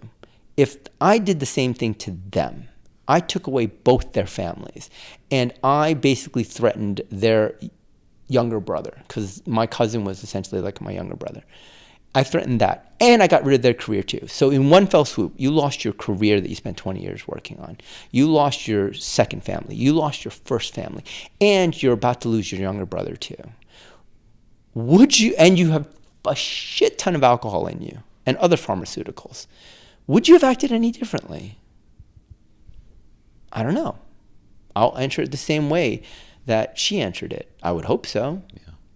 If I did the same thing to them, I took away both their families, and I basically threatened their younger brother, because my cousin was essentially like my younger brother. I threatened that, and I got rid of their career too. So in one fell swoop, you lost your career that you spent 20 years working on. You lost your second family. You lost your first family, and you're about to lose your younger brother too. Would you, and you have a shit ton of alcohol in you and other pharmaceuticals. Would you have acted any differently? I don't know. I'll answer it the same way that she answered it. I would hope so,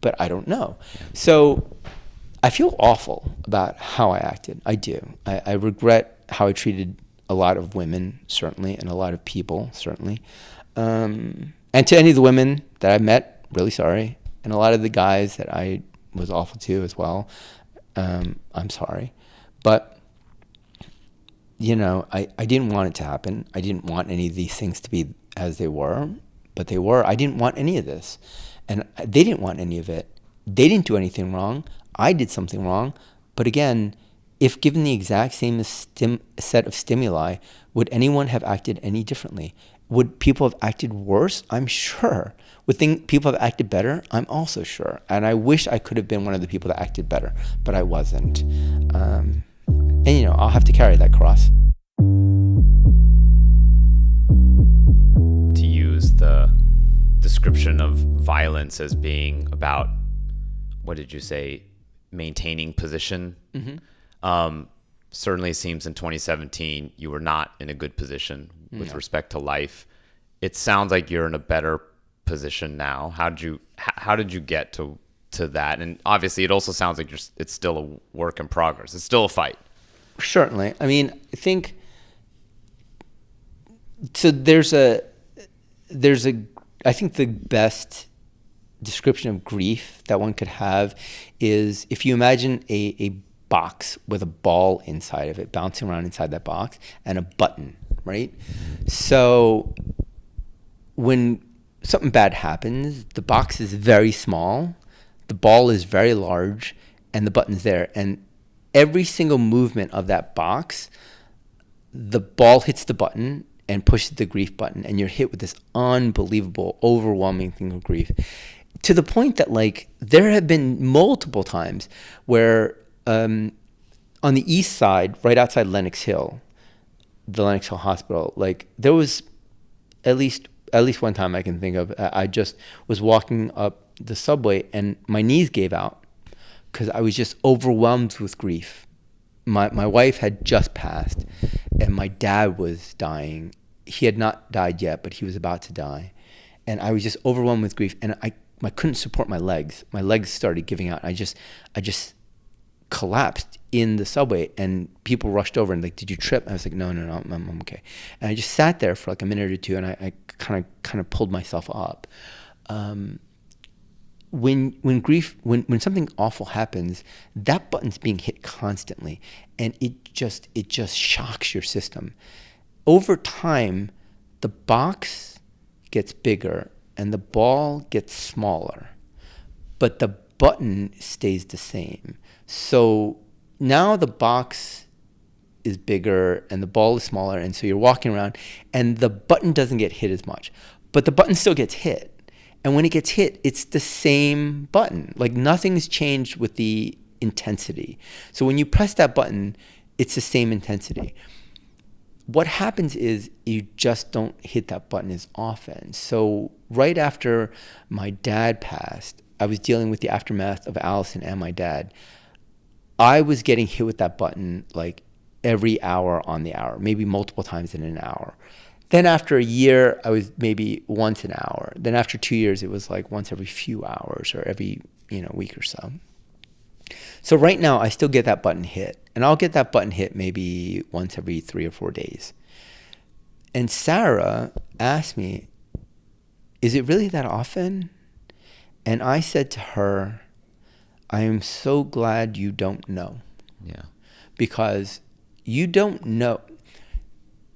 but I don't know. So I feel awful about how I acted. I do. I regret how I treated a lot of women, certainly, and a lot of people, certainly. And to any of the women that I met, really sorry. And a lot of the guys that I was awful to as well, I'm sorry. But you know, I didn't want it to happen. I didn't want any of these things to be as they were, but they were. I didn't want any of this. And they didn't want any of it. They didn't do anything wrong. I did something wrong. But again, if given the exact same set of stimuli, would anyone have acted any differently? Would people have acted worse? I'm sure. Would people have acted better? I'm also sure. And I wish I could have been one of the people that acted better, but I wasn't. And, I'll have to carry that cross. To use the description of violence as being about, what did you say, maintaining position? Mm-hmm. Certainly seems in 2017 you were not in a good position with respect to life. It sounds like you're in a better position now. How did you get to that? And obviously it also sounds like it's still a work in progress. It's still a fight. Certainly. I mean, I think so. I think the best description of grief that one could have is if you imagine a box with a ball inside of it, bouncing around inside that box, and a button, right? So when something bad happens, the box is very small, the ball is very large, and the button's there. And every single movement of that box, the ball hits the button and pushes the grief button, and you're hit with this unbelievable, overwhelming thing of grief. To the point that, like, there have been multiple times where on the east side, right outside Lenox Hill, the Lenox Hill Hospital, like, there was at least one time I can think of, I just was walking up the subway and my knees gave out because I was just overwhelmed with grief. My wife had just passed and my dad was dying. He had not died yet, but he was about to die. And I was just overwhelmed with grief, and I couldn't support my legs. My legs started giving out. I just collapsed in the subway, and people rushed over and like, "Did you trip?" I was like, "No, I'm okay." And I just sat there for like a minute or two, and I kind of pulled myself up. When something awful happens, that button's being hit constantly, and it just shocks your system. Over time, the box gets bigger and the ball gets smaller, but the button stays the same. So now the box is bigger and the ball is smaller, and so you're walking around and the button doesn't get hit as much, but the button still gets hit. And when it gets hit, it's the same button. Like, nothing's changed with the intensity. So when you press that button, it's the same intensity. What happens is you just don't hit that button as often. So right after my dad passed, I was dealing with the aftermath of Allison and my dad. I was getting hit with that button like every hour on the hour, maybe multiple times in an hour. Then after a year, I was maybe once an hour. Then after 2 years, it was like once every few hours or every week or so. So right now, I still get that button hit. And I'll get that button hit maybe once every 3 or 4 days. And Sara asked me, "Is it really that often?" And I said to her, "I am so glad you don't know." Yeah. Because you don't know.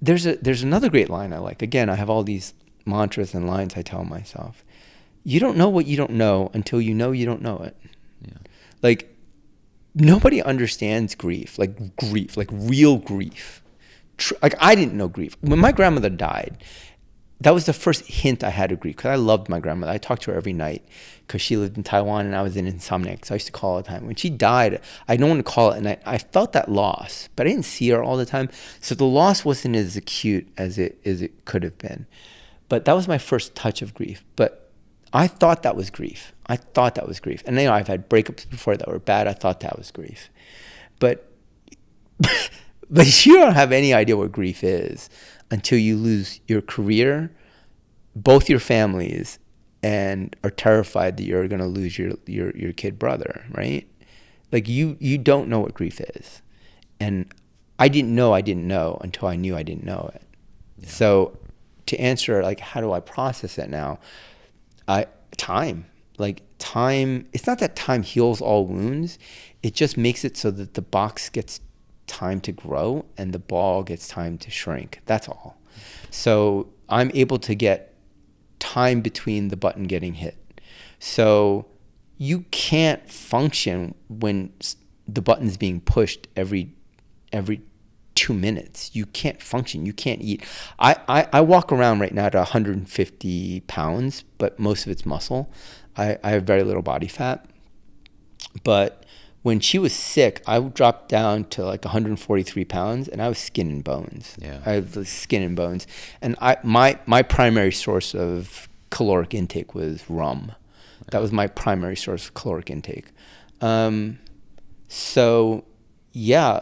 There's another great line I like. Again, I have all these mantras and lines I tell myself. You don't know what you don't know until you know you don't know it. Yeah. Like, nobody understands grief, like real grief. Like, I didn't know grief. When my grandmother died, that was the first hint I had of grief, because I loved my grandmother. I talked to her every night because she lived in Taiwan and I was an insomniac, so I used to call all the time. When she died, I don't want to call it, and I felt that loss, but I didn't see her all the time, so the loss wasn't as acute as it could have been. But that was my first touch of grief. But I thought that was grief. And I've had breakups before that were bad. I thought that was grief. But you don't have any idea what grief is until you lose your career, both your families, and are terrified that you're going to lose your kid brother, right? Like, you don't know what grief is. And I didn't know until I knew I didn't know it. Yeah. So to answer, like, how do I process it now? Time. It's not that time heals all wounds. It just makes it so that the box gets time to grow and the ball gets time to shrink. That's all. So I'm able to get time between the button getting hit. So you can't function when the button's being pushed every 2 minutes. You can't function. You can't eat. I walk around right now at 150 pounds, but most of it's muscle. I have very little body fat. But when she was sick, I dropped down to like 143 pounds, and I was skin and bones. Yeah. I was skin and bones. And my primary source of caloric intake was rum. That was my primary source of caloric intake. So, yeah,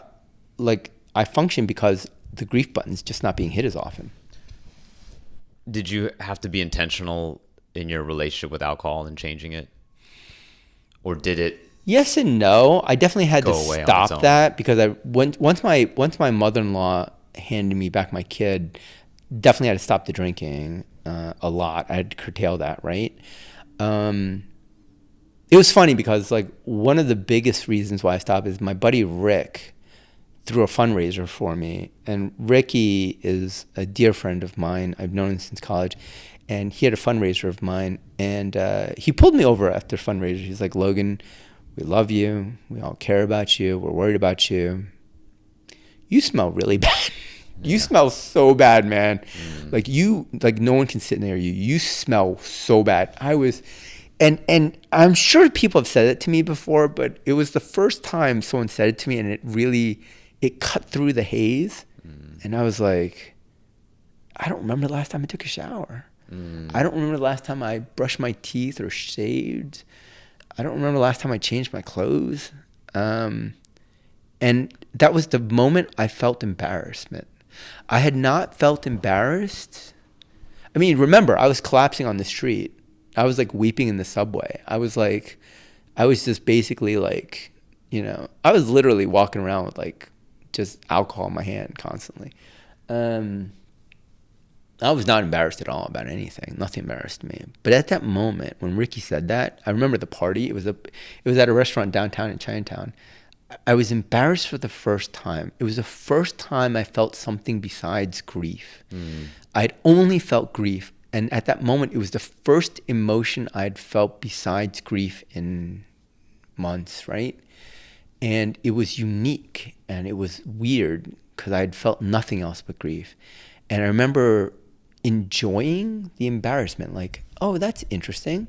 like I function because the grief button's just not being hit as often. Did you have to be intentional in your relationship with alcohol and changing it? Or did it? Yes and no. I definitely had to stop that because once my mother-in-law handed me back my kid, definitely had to stop the drinking a lot. I had to curtail that, right? It was funny because like one of the biggest reasons why I stopped is my buddy Rick threw a fundraiser for me, and Ricky is a dear friend of mine. I've known him since college, and he had a fundraiser of mine, and he pulled me over after fundraiser. He's like, "Logan, we love you. We all care about you. We're worried about you. You smell really bad. You smell so bad, man. Like no one can sit near you. You smell so bad." And I'm sure people have said it to me before, but it was the first time someone said it to me, and it cut through the haze. And I was like, I don't remember the last time I took a shower. I don't remember the last time I brushed my teeth or shaved. I don't remember the last time I changed my clothes. And that was the moment I felt embarrassment. I had not felt embarrassed. I mean, remember, I was collapsing on the street. I was like weeping in the subway. I was just basically like, I was literally walking around with like just alcohol in my hand constantly. I was not embarrassed at all about anything. Nothing embarrassed me. But at that moment when Ricky said that, I remember the party. It was at a restaurant downtown in Chinatown. I was embarrassed for the first time. It was the first time I felt something besides grief. I'd only felt grief. And at that moment, it was the first emotion I'd felt besides grief in months, right? And it was unique and it was weird because I'd felt nothing else but grief. And I remember enjoying the embarrassment, like, oh, that's interesting.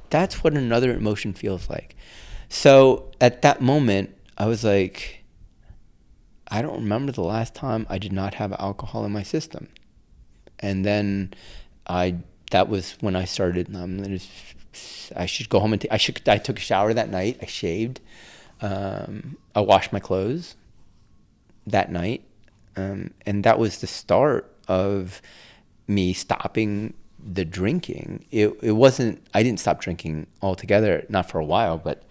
That's what another emotion feels like. So at that moment, I was like, I don't remember the last time I did not have alcohol in my system. And then that was when I started, I should go home I took a shower that night. I shaved. I washed my clothes that night. And that was the start of me stopping the drinking. It wasn't, I didn't stop drinking altogether, not for a while, but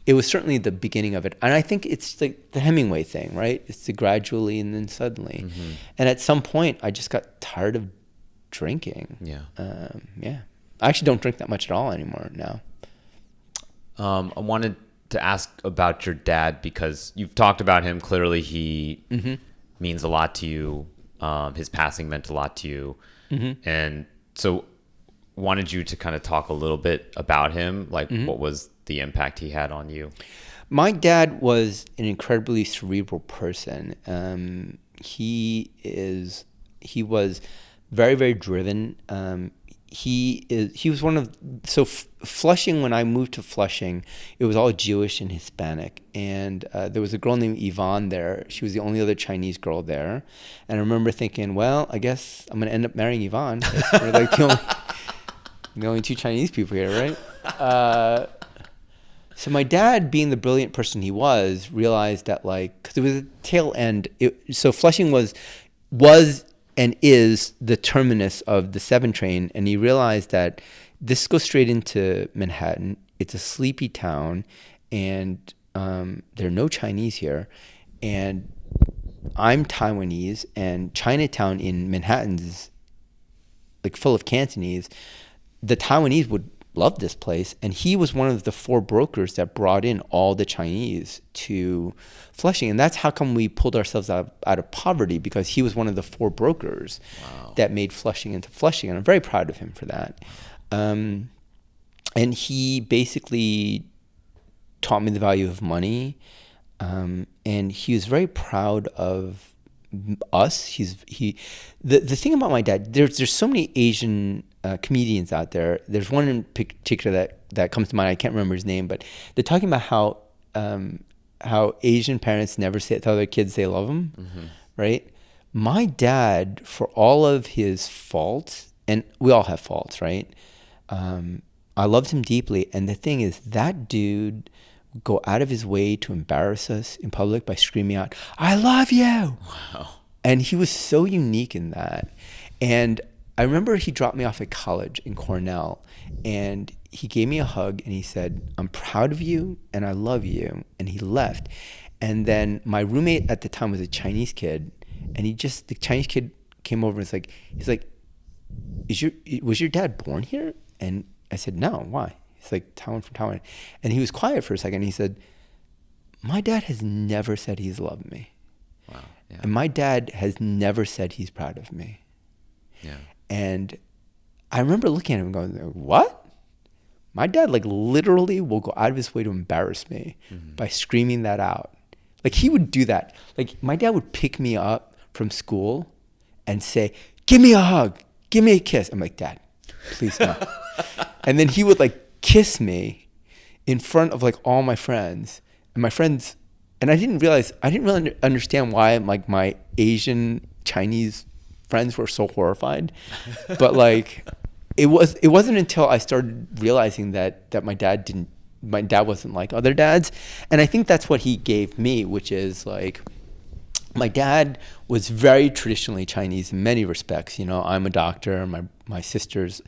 it was certainly the beginning of it. And I think it's like the Hemingway thing, right? It's the gradually and then suddenly. Mm-hmm. And at some point, I just got tired of drinking. Yeah. Yeah. I actually don't drink that much at all anymore now. I wanted to ask about your dad because you've talked about him. Clearly, he means a lot to you. His passing meant a lot to you. Mm-hmm. And so wanted you to kind of talk a little bit about him. Like, what was the impact he had on you? My dad was an incredibly cerebral person. He was very, very driven. He was one of, Flushing, when I moved to Flushing, it was all Jewish and Hispanic. And there was a girl named Yvonne there. She was the only other Chinese girl there. And I remember thinking, well, I guess I'm going to end up marrying Yvonne. We're like the only two Chinese people here, right? So my dad, being the brilliant person he was, realized that, like, because it was a tail end. So Flushing was and is the terminus of the 7 train, and he realized that this goes straight into Manhattan. It's a sleepy town, and there are no Chinese here, and I'm Taiwanese, and Chinatown in Manhattan's like full of Cantonese. The Taiwanese would love this place, and he was one of the 4 brokers that brought in all the Chinese to Flushing, and that's how come we pulled ourselves out of poverty, because he was one of the 4 brokers that made Flushing into Flushing, and I'm very proud of him for that. And he basically taught me the value of money. And he was very proud of us. The thing about my dad, there's so many Asian comedians out there. There's one in particular that comes to mind. I can't remember his name, but they're talking about how Asian parents never tell their kids they love them, right? My dad, for all of his faults, and we all have faults, right? I loved him deeply. And the thing is, that dude would go out of his way to embarrass us in public by screaming out, "I love you!" Wow. And he was so unique in that. And I remember he dropped me off at college in Cornell, and he gave me a hug and he said, "I'm proud of you and I love you." And he left. And then my roommate at the time was a Chinese kid, and the Chinese kid came over and he's like, was your dad born here? And I said, "No, why?" He's like, from Taiwan. And he was quiet for a second. He said, "My dad has never said he's loved me. Wow. Yeah. And my dad has never said he's proud of me." Yeah. And I remember looking at him and going, "What?" My dad literally will go out of his way to embarrass me by screaming that out. He would do that. My dad would pick me up from school and say, "Give me a hug, give me a kiss." I'm like, "Dad, please no." And then he would kiss me in front of all my friends. And my friends, and I didn't really understand why my Asian Chinese friends were so horrified. But it wasn't until I started realizing that my dad wasn't like other dads. And I think that's what he gave me, which is my dad was very traditionally Chinese in many respects. I'm a doctor. My sisters,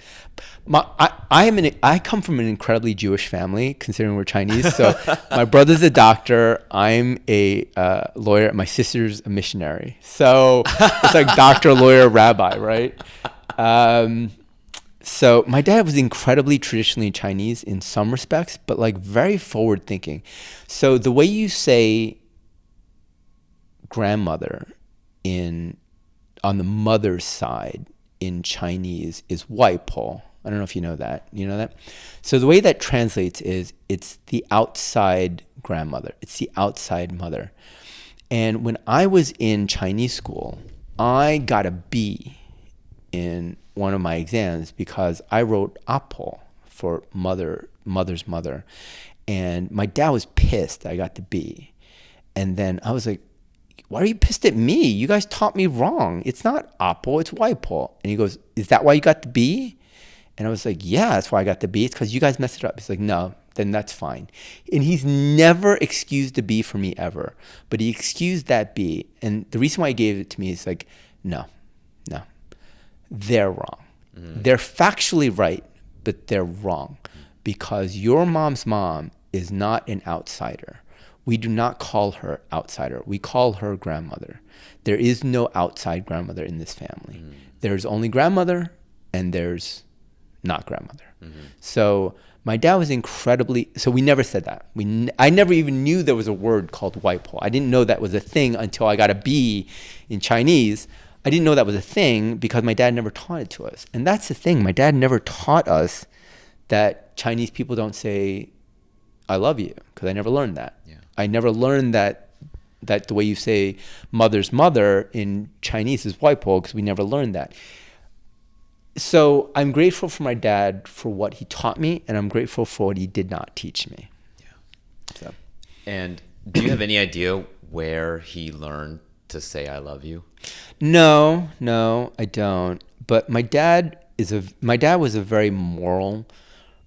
I come from an incredibly Jewish family, considering we're Chinese. So my brother's a doctor. I'm a lawyer. My sister's a missionary. So it's doctor, lawyer, rabbi, right? So my dad was incredibly traditionally Chinese in some respects, but very forward thinking. So the way you say grandmother on the mother's side in Chinese is Waipo. I don't know if you know that. You know that? So the way that translates is it's the outside grandmother. It's the outside mother. And when I was in Chinese school, I got a B in one of my exams because I wrote Apo for mother's mother. And my dad was pissed I got the B. And then I was like, "Why are you pissed at me? You guys taught me wrong. It's not Apo, it's Waipo." And he goes, "Is that why you got the B?" And I was like, "Yeah, that's why I got the B. It's because you guys messed it up." He's like, "No, then that's fine." And he's never excused a B for me ever. But he excused that B. And the reason why he gave it to me is no, they're wrong. They're factually right, but they're wrong. Because your mom's mom is not an outsider. We do not call her outsider. We call her grandmother. There is no outside grandmother in this family. There's only grandmother and there's not grandmother. So my dad was so we never said that. I never even knew there was a word called Waipo. I didn't know that was a thing until I got a B in Chinese. I didn't know that was a thing because my dad never taught it to us. And that's the thing. My dad never taught us that Chinese people don't say, "I love you," because I never learned that. Yeah. I never learned that the way you say mother's mother in Chinese is Waipo, because we never learned that. So I'm grateful for my dad for what he taught me, and I'm grateful for what he did not teach me. Yeah. So. And do you have any idea where he learned to say "I love you"? No, I don't. But my dad was a very moral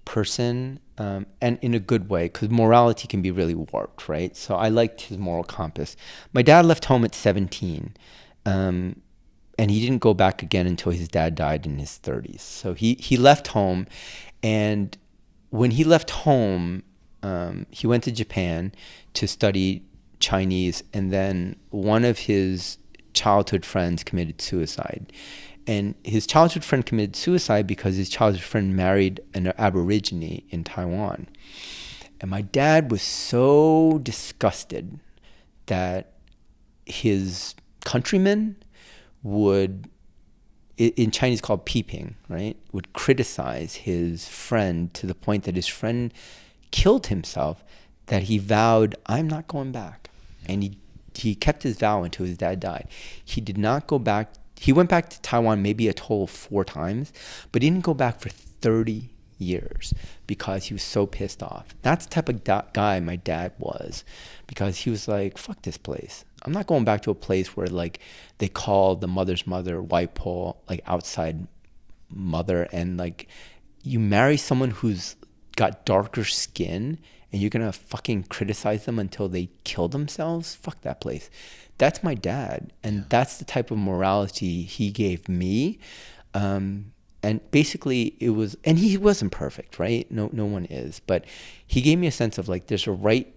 person, and in a good way, because morality can be really warped, right? So I liked his moral compass. My dad left home at 17, and he didn't go back again until his dad died in his 30s. So he left home, and when he left home, he went to Japan to study Chinese, and then one of his childhood friends committed suicide. And his childhood friend committed suicide because his childhood friend married an Aborigine in Taiwan. And my dad was so disgusted that his countrymen would, in Chinese called peeping, right, would criticize his friend to the point that his friend killed himself, that he vowed, "I'm not going back." and he kept his vow until his dad died. He did not go back. He went back to Taiwan maybe a total of 4 times, but he didn't go back for 30 years because he was so pissed off. That's the type of guy my dad was, because he was like, fuck this place. I'm not going back to a place where like they call the mother's mother Waipo, like outside mother, and like you marry someone who's got darker skin and you're gonna fucking criticize them until they kill themselves. Fuck that place. That's my dad, and that's the type of morality he gave me. And basically it was, and he wasn't perfect, right? No one is, but he gave me a sense of like there's right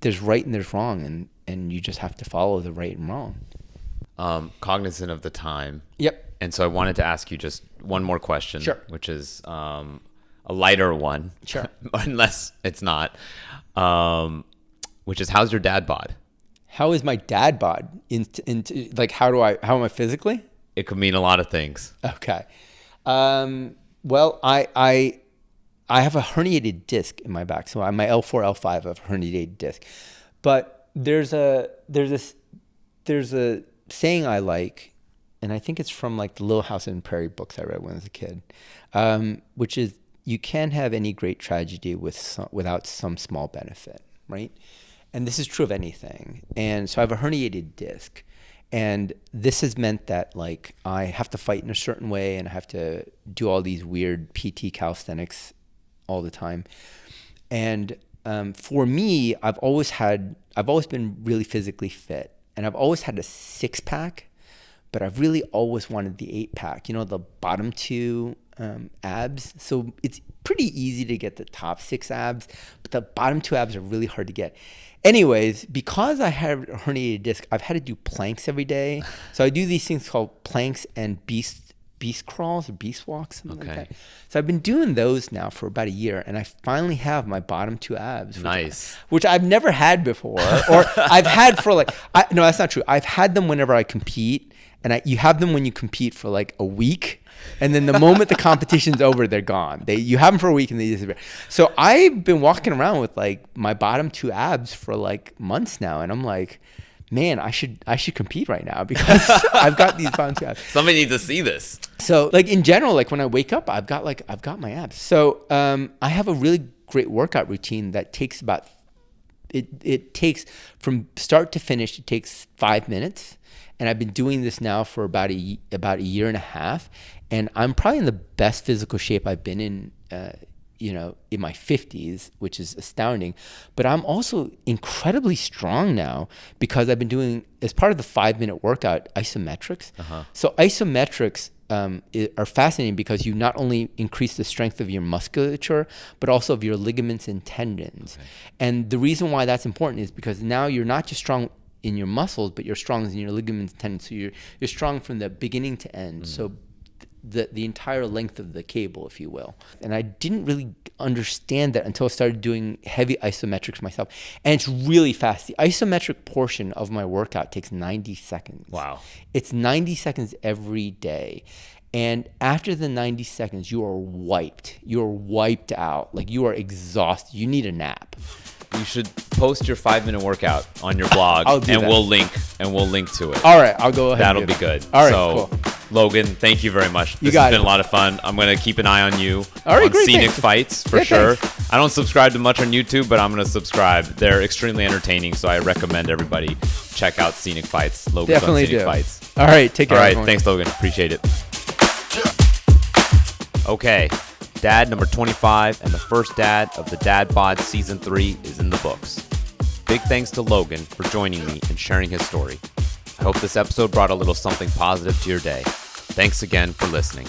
and there's wrong, and you just have to follow the right and wrong. Cognizant of the time. Yep. And so I wanted to ask you just one more question, Sure. Which is a lighter one, Sure. unless it's not, which is, how's your dad bod? How is my dad bod? Like how am I physically? It could mean a lot of things. Okay. Well, I have a herniated disc in my back. So on my L4, L5, I have a herniated disc. But there's a saying I like, and I think it's from like the Little House on the Prairie books I read when I was a kid, which is, you can't have any great tragedy without some small benefit, right? And this is true of anything. And so I have a herniated disc. And this has meant that like I have to fight in a certain way, and I have to do all these weird PT calisthenics all the time. And for me, I've always been really physically fit, and I've always had a 6-pack, but I've really always wanted the 8-pack. You know, the bottom 2 abs. So it's pretty easy to get the top 6 abs, but the bottom 2 abs are really hard to get. Anyways, because I have a herniated disc, I've had to do planks every day. So I do these things called planks and beast crawls or beast walks, something like that. So I've been doing those now for about a year, and I finally have my bottom 2 abs. Nice. Which I've never had before, or I've had for like, no, that's not true. I've had them whenever I compete, and you have them when you compete for like a week. And then the moment the competition's over, they're gone. You have them for a week and they disappear. So I've been walking around with like my bottom 2 abs for like months now, and I'm like, man, I should compete right now because I've got these bottom 2 abs. Somebody needs to see this. So like in general, like when I wake up, I've got my abs. So I have a really great workout routine that takes about it takes from start to finish. It takes 5 minutes. And I've been doing this now for about a year and a half, and I'm probably in the best physical shape I've been in, in my 50s, which is astounding. But I'm also incredibly strong now because I've been doing, as part of the 5-minute workout, isometrics. So isometrics are fascinating because you not only increase the strength of your musculature, but also of your ligaments and tendons. Okay. And the reason why that's important is because now you're not just strong in your muscles, but you're strong in your ligaments and tendons. So you're strong from the beginning to end. So the entire length of the cable, if you will. And I didn't really understand that until I started doing heavy isometrics myself. And it's really fast. The isometric portion of my workout takes 90 seconds. Wow. It's 90 seconds every day. And after the 90 seconds, you are wiped. You're wiped out. Like you are exhausted. You need a nap. You should post your 5-minute workout on your blog, and we'll link to it. All right, I'll go ahead. That'll be good. All right, so, cool. Logan, thank you very much. This has been a lot of fun. I'm going to keep an eye on you on Scenic Fights for sure. Thanks. I don't subscribe to much on YouTube, but I'm going to subscribe. They're extremely entertaining, so I recommend everybody check out Scenic Fights. Logan's on Scenic Fights. All right, take care. All right, thanks, Logan. Appreciate it. Okay. Dad number 25 and the first dad of the Dad Bod Season 3 is in the books. Big thanks to Logan for joining me and sharing his story. I hope this episode brought a little something positive to your day. Thanks again for listening.